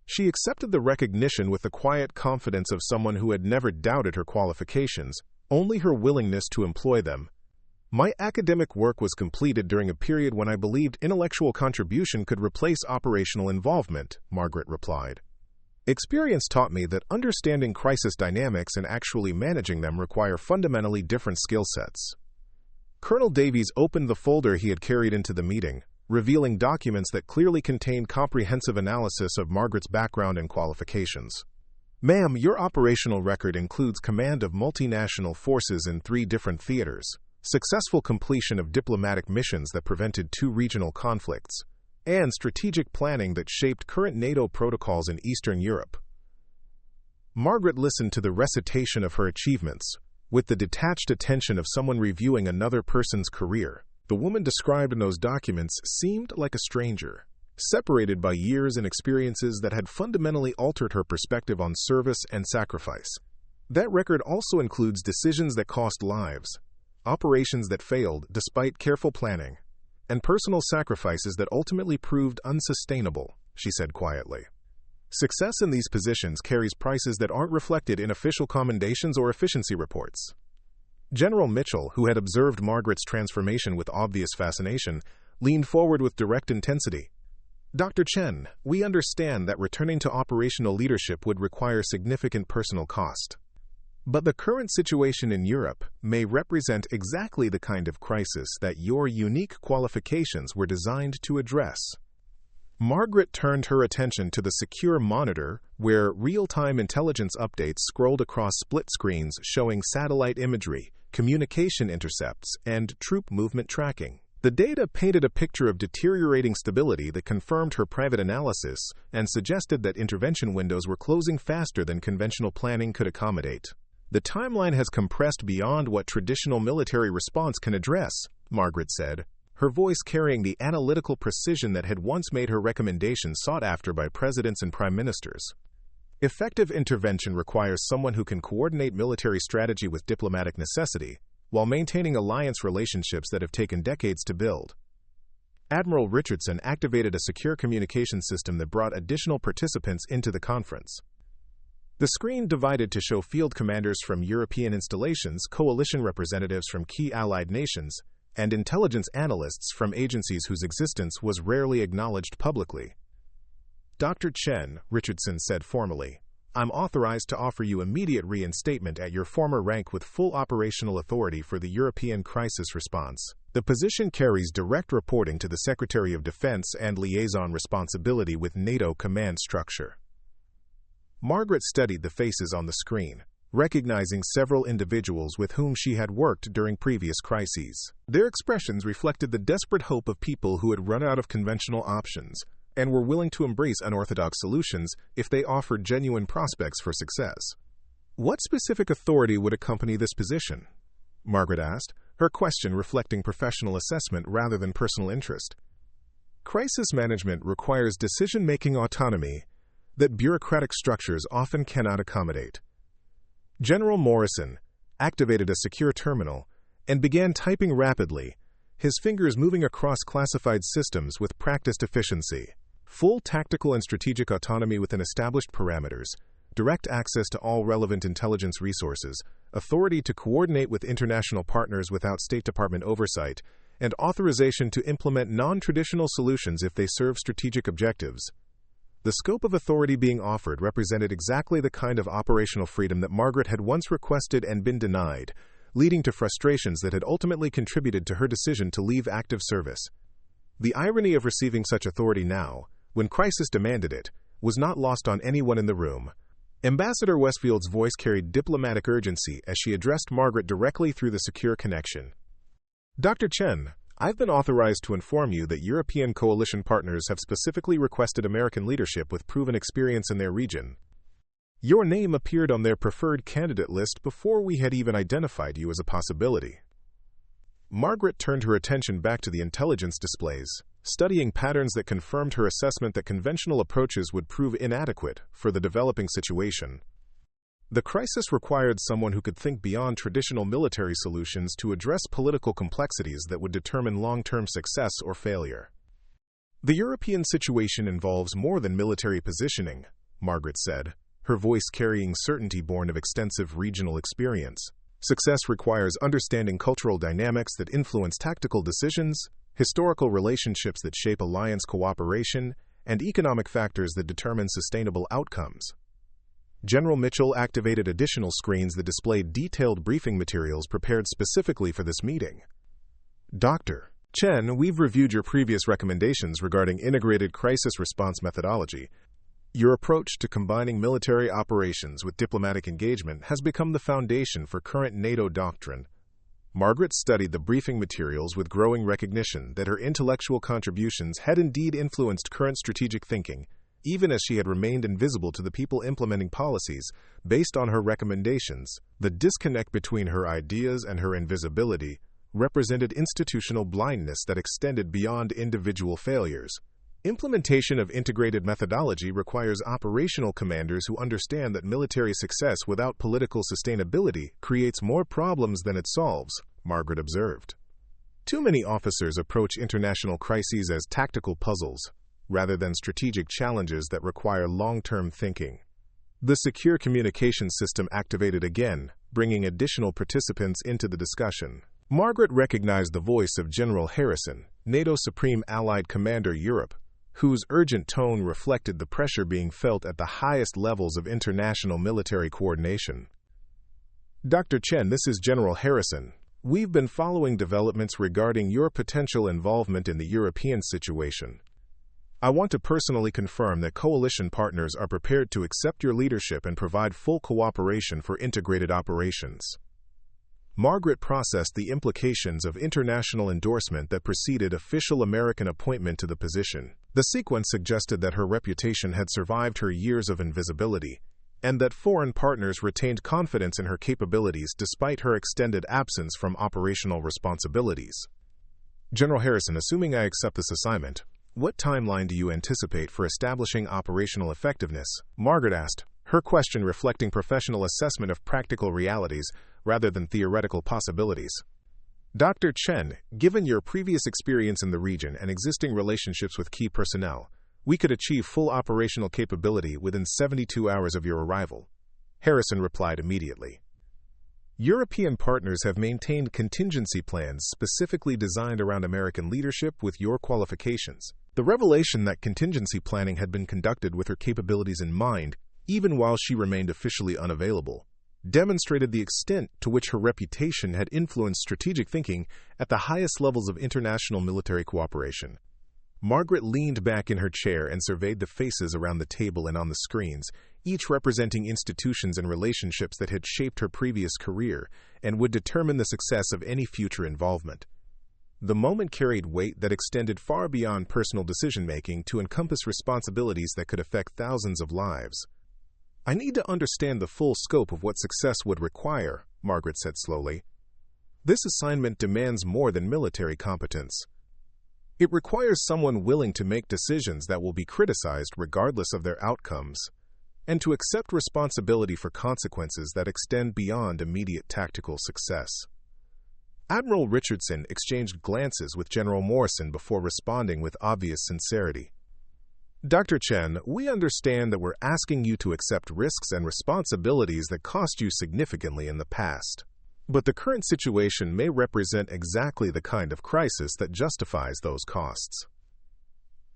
She accepted the recognition with the quiet confidence of someone who had never doubted her qualifications, only her willingness to employ them. "My academic work was completed during a period when I believed intellectual contribution could replace operational involvement," Margaret replied. "Experience taught me that understanding crisis dynamics and actually managing them require fundamentally different skill sets." Colonel Davies opened the folder he had carried into the meeting, revealing documents that clearly contained comprehensive analysis of Margaret's background and qualifications. "Ma'am, your operational record includes command of multinational forces in 3 different theaters, successful completion of diplomatic missions that prevented 2 regional conflicts, and strategic planning that shaped current NATO protocols in Eastern Europe." Margaret listened to the recitation of her achievements, with the detached attention of someone reviewing another person's career. The woman described in those documents seemed like a stranger, separated by years and experiences that had fundamentally altered her perspective on service and sacrifice. That record also includes decisions that cost lives, operations that failed despite careful planning, and personal sacrifices that ultimately proved unsustainable, she said quietly. "Success in these positions carries prices that aren't reflected in official commendations or efficiency reports." General Mitchell, who had observed Margaret's transformation with obvious fascination, leaned forward with direct intensity. "Dr. Chen, we understand that returning to operational leadership would require significant personal cost. But the current situation in Europe may represent exactly the kind of crisis that your unique qualifications were designed to address." Margaret turned her attention to the secure monitor where real-time intelligence updates scrolled across split screens showing satellite imagery, communication intercepts, and troop movement tracking. The data painted a picture of deteriorating stability that confirmed her private analysis and suggested that intervention windows were closing faster than conventional planning could accommodate. The timeline has compressed beyond what traditional military response can address, Margaret said, her voice carrying the analytical precision that had once made her recommendations sought after by presidents and prime ministers. Effective intervention requires someone who can coordinate military strategy with diplomatic necessity, while maintaining alliance relationships that have taken decades to build. Admiral Richardson activated a secure communication system that brought additional participants into the conference. The screen divided to show field commanders from European installations, coalition representatives from key allied nations, and intelligence analysts from agencies whose existence was rarely acknowledged publicly. Dr. Chen, Richardson said formally, I'm authorized to offer you immediate reinstatement at your former rank with full operational authority for the European crisis response. The position carries direct reporting to the Secretary of Defense and liaison responsibility with NATO command structure. Margaret studied the faces on the screen, recognizing several individuals with whom she had worked during previous crises. Their expressions reflected the desperate hope of people who had run out of conventional options and were willing to embrace unorthodox solutions if they offered genuine prospects for success. What specific authority would accompany this position? Margaret asked, her question reflecting professional assessment rather than personal interest. Crisis management requires decision-making autonomy that bureaucratic structures often cannot accommodate. General Morrison activated a secure terminal and began typing rapidly, his fingers moving across classified systems with practiced efficiency. Full tactical and strategic autonomy within established parameters, direct access to all relevant intelligence resources, authority to coordinate with international partners without State Department oversight, and authorization to implement non-traditional solutions if they serve strategic objectives. The scope of authority being offered represented exactly the kind of operational freedom that Margaret had once requested and been denied, leading to frustrations that had ultimately contributed to her decision to leave active service. The irony of receiving such authority now, when crisis demanded it, was not lost on anyone in the room. Ambassador Westfield's voice carried diplomatic urgency as she addressed Margaret directly through the secure connection. Dr. Chen, I've been authorized to inform you that European coalition partners have specifically requested American leadership with proven experience in their region. Your name appeared on their preferred candidate list before we had even identified you as a possibility. Margaret turned her attention back to the intelligence displays, studying patterns that confirmed her assessment that conventional approaches would prove inadequate for the developing situation. The crisis required someone who could think beyond traditional military solutions to address political complexities that would determine long-term success or failure. The European situation involves more than military positioning, Margaret said, her voice carrying certainty born of extensive regional experience. Success requires understanding cultural dynamics that influence tactical decisions, historical relationships that shape alliance cooperation, and economic factors that determine sustainable outcomes. General Mitchell activated additional screens that displayed detailed briefing materials prepared specifically for this meeting. Dr. Chen, we've reviewed your previous recommendations regarding integrated crisis response methodology. Your approach to combining military operations with diplomatic engagement has become the foundation for current NATO doctrine. Margaret studied the briefing materials with growing recognition that her intellectual contributions had indeed influenced current strategic thinking, even as she had remained invisible to the people implementing policies based on her recommendations. The disconnect between her ideas and her invisibility represented institutional blindness that extended beyond individual failures. Implementation of integrated methodology requires operational commanders who understand that military success without political sustainability creates more problems than it solves, Margaret observed. Too many officers approach international crises as tactical puzzles, rather than strategic challenges that require long-term thinking. The secure communication system activated again, bringing additional participants into the discussion. Margaret recognized the voice of General Harrison, NATO Supreme Allied Commander Europe, whose urgent tone reflected the pressure being felt at the highest levels of international military coordination. Dr. Chen, this is General Harrison. We've been following developments regarding your potential involvement in the European situation. I want to personally confirm that coalition partners are prepared to accept your leadership and provide full cooperation for integrated operations. Margaret processed the implications of international endorsement that preceded official American appointment to the position. The sequence suggested that her reputation had survived her years of invisibility, and that foreign partners retained confidence in her capabilities despite her extended absence from operational responsibilities. General Harrison, assuming I accept this assignment, what timeline do you anticipate for establishing operational effectiveness? Margaret asked, her question reflecting professional assessment of practical realities rather than theoretical possibilities. Dr. Chen, given your previous experience in the region and existing relationships with key personnel, we could achieve full operational capability within 72 hours of your arrival. Harrison replied immediately. European partners have maintained contingency plans specifically designed around American leadership with your qualifications. The revelation that contingency planning had been conducted with her capabilities in mind, even while she remained officially unavailable, demonstrated the extent to which her reputation had influenced strategic thinking at the highest levels of international military cooperation. Margaret leaned back in her chair and surveyed the faces around the table and on the screens, each representing institutions and relationships that had shaped her previous career and would determine the success of any future involvement. The moment carried weight that extended far beyond personal decision-making to encompass responsibilities that could affect thousands of lives. I need to understand the full scope of what success would require, Margaret said slowly. This assignment demands more than military competence. It requires someone willing to make decisions that will be criticized regardless of their outcomes, and to accept responsibility for consequences that extend beyond immediate tactical success. Admiral Richardson exchanged glances with General Morrison before responding with obvious sincerity. Dr. Chen, we understand that we're asking you to accept risks and responsibilities that cost you significantly in the past. But the current situation may represent exactly the kind of crisis that justifies those costs.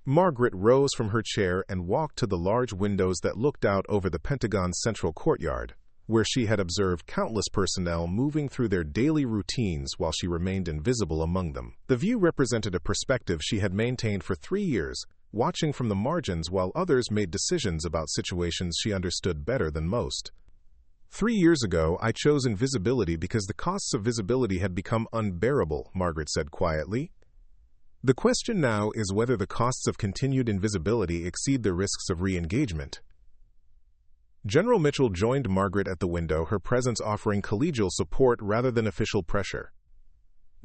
Margaret rose from her chair and walked to the large windows that looked out over the Pentagon's central courtyard, where she had observed countless personnel moving through their daily routines while she remained invisible among them. The view represented a perspective she had maintained for 3 years, watching from the margins while others made decisions about situations she understood better than most. 3 years ago, I chose invisibility because the costs of visibility had become unbearable, Margaret said quietly. The question now is whether the costs of continued invisibility exceed the risks of re-engagement. General Mitchell joined Margaret at the window, her presence offering collegial support rather than official pressure.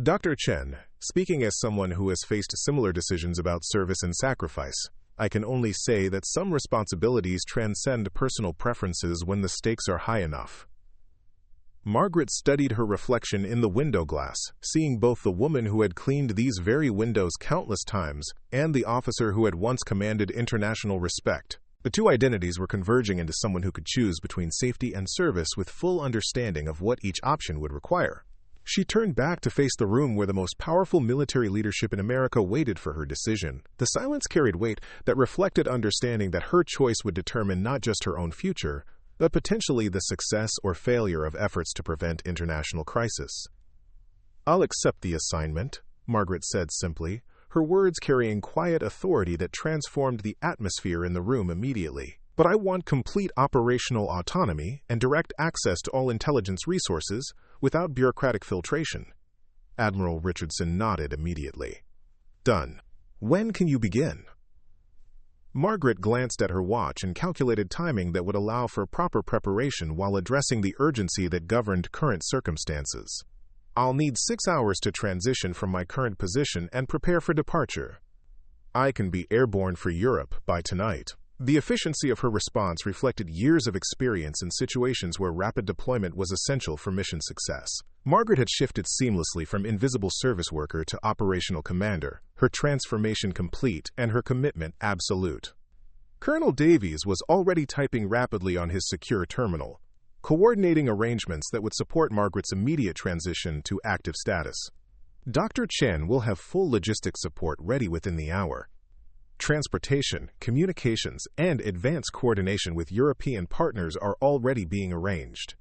Dr. Chen, speaking as someone who has faced similar decisions about service and sacrifice, I can only say that some responsibilities transcend personal preferences when the stakes are high enough. Margaret studied her reflection in the window glass, seeing both the woman who had cleaned these very windows countless times and the officer who had once commanded international respect. The two identities were converging into someone who could choose between safety and service with full understanding of what each option would require. She turned back to face the room where the most powerful military leadership in America waited for her decision. The silence carried weight that reflected understanding that her choice would determine not just her own future, but potentially the success or failure of efforts to prevent international crisis. I'll accept the assignment, Margaret said simply, her words carrying quiet authority that transformed the atmosphere in the room immediately. But I want complete operational autonomy and direct access to all intelligence resources without bureaucratic filtration. Admiral Richardson nodded immediately. Done. When can you begin? Margaret glanced at her watch and calculated timing that would allow for proper preparation while addressing the urgency that governed current circumstances. I'll need 6 hours to transition from my current position and prepare for departure. I can be airborne for Europe by tonight. The efficiency of her response reflected years of experience in situations where rapid deployment was essential for mission success. Margaret had shifted seamlessly from invisible service worker to operational commander, her transformation complete and her commitment absolute. Colonel Davies was already typing rapidly on his secure terminal, coordinating arrangements that would support Margaret's immediate transition to active status. Dr. Chen will have full logistics support ready within the hour. Transportation, communications, and advanced coordination with European partners are already being arranged.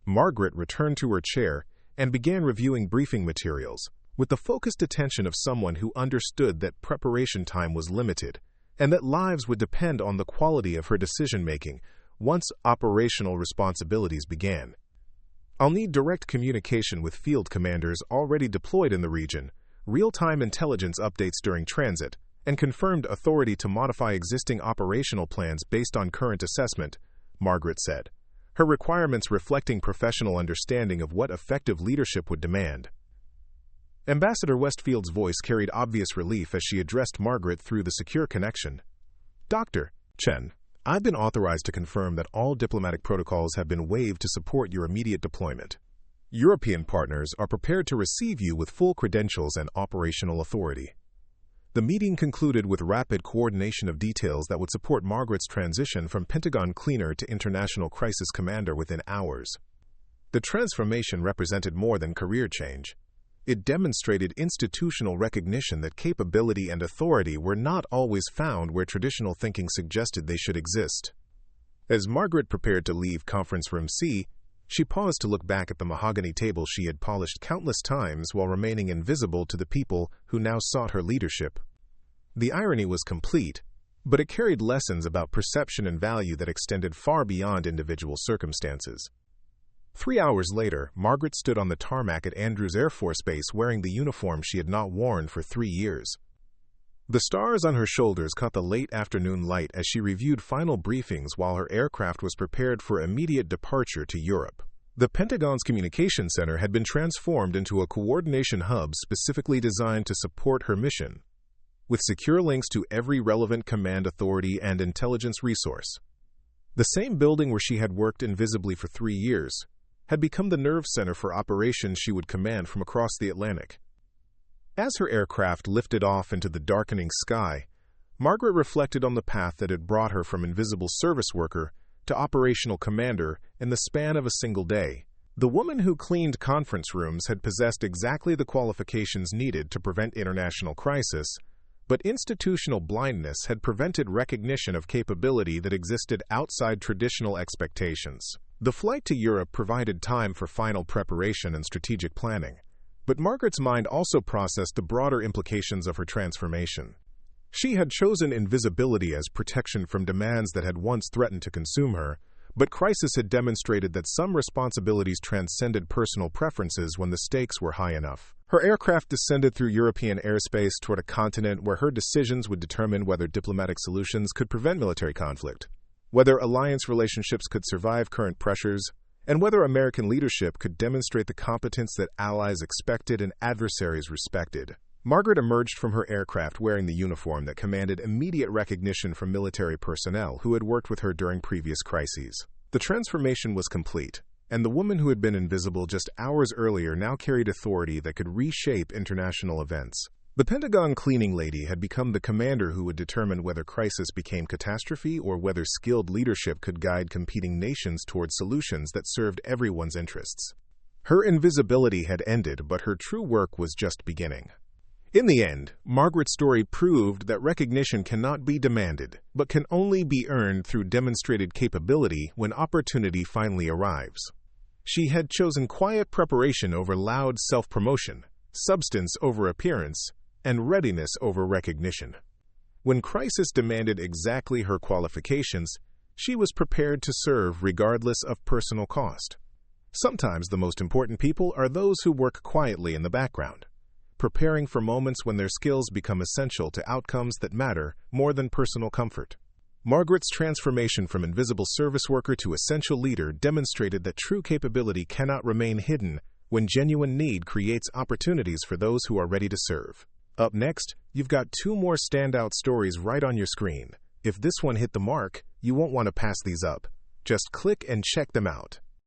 Margaret returned to her chair and began reviewing briefing materials, with the focused attention of someone who understood that preparation time was limited and that lives would depend on the quality of her decision-making once operational responsibilities began. I'll need direct communication with field commanders already deployed in the region, real-time intelligence updates during transit, and confirmed authority to modify existing operational plans based on current assessment, Margaret said, her requirements reflecting professional understanding of what effective leadership would demand. Ambassador Westfield's voice carried obvious relief as she addressed Margaret through the secure connection. Dr. Chen, I've been authorized to confirm that all diplomatic protocols have been waived to support your immediate deployment. European partners are prepared to receive you with full credentials and operational authority. The meeting concluded with rapid coordination of details that would support Margaret's transition from Pentagon cleaner to international crisis commander within hours. The transformation represented more than career change. It demonstrated institutional recognition that capability and authority were not always found where traditional thinking suggested they should exist. As Margaret prepared to leave Conference Room C, she paused to look back at the mahogany table she had polished countless times while remaining invisible to the people who now sought her leadership. The irony was complete, but it carried lessons about perception and value that extended far beyond individual circumstances. 3 hours later, Margaret stood on the tarmac at Andrews Air Force Base wearing the uniform she had not worn for 3 years. The stars on her shoulders caught the late afternoon light as she reviewed final briefings while her aircraft was prepared for immediate departure to Europe. The Pentagon's communication center had been transformed into a coordination hub specifically designed to support her mission, with secure links to every relevant command authority and intelligence resource. The same building where she had worked invisibly for 3 years had become the nerve center for operations she would command from across the Atlantic. As her aircraft lifted off into the darkening sky, Margaret reflected on the path that had brought her from invisible service worker to operational commander in the span of a single day. The woman who cleaned conference rooms had possessed exactly the qualifications needed to prevent international crisis, but institutional blindness had prevented recognition of capability that existed outside traditional expectations. The flight to Europe provided time for final preparation and strategic planning, but Margaret's mind also processed the broader implications of her transformation. She had chosen invisibility as protection from demands that had once threatened to consume her, but crisis had demonstrated that some responsibilities transcended personal preferences when the stakes were high enough. Her aircraft descended through European airspace toward a continent where her decisions would determine whether diplomatic solutions could prevent military conflict, whether alliance relationships could survive current pressures, and whether American leadership could demonstrate the competence that allies expected and adversaries respected. Margaret emerged from her aircraft wearing the uniform that commanded immediate recognition from military personnel who had worked with her during previous crises. The transformation was complete, and the woman who had been invisible just hours earlier now carried authority that could reshape international events. The Pentagon cleaning lady had become the commander who would determine whether crisis became catastrophe or whether skilled leadership could guide competing nations toward solutions that served everyone's interests. Her invisibility had ended, but her true work was just beginning. In the end, Margaret's story proved that recognition cannot be demanded, but can only be earned through demonstrated capability when opportunity finally arrives. She had chosen quiet preparation over loud self-promotion, substance over appearance, and readiness over recognition. When crisis demanded exactly her qualifications, she was prepared to serve regardless of personal cost. Sometimes the most important people are those who work quietly in the background, preparing for moments when their skills become essential to outcomes that matter more than personal comfort. Margaret's transformation from invisible service worker to essential leader demonstrated that true capability cannot remain hidden when genuine need creates opportunities for those who are ready to serve. Up next, you've got 2 more standout stories right on your screen. If this one hit the mark, you won't want to pass these up. Just click and check them out.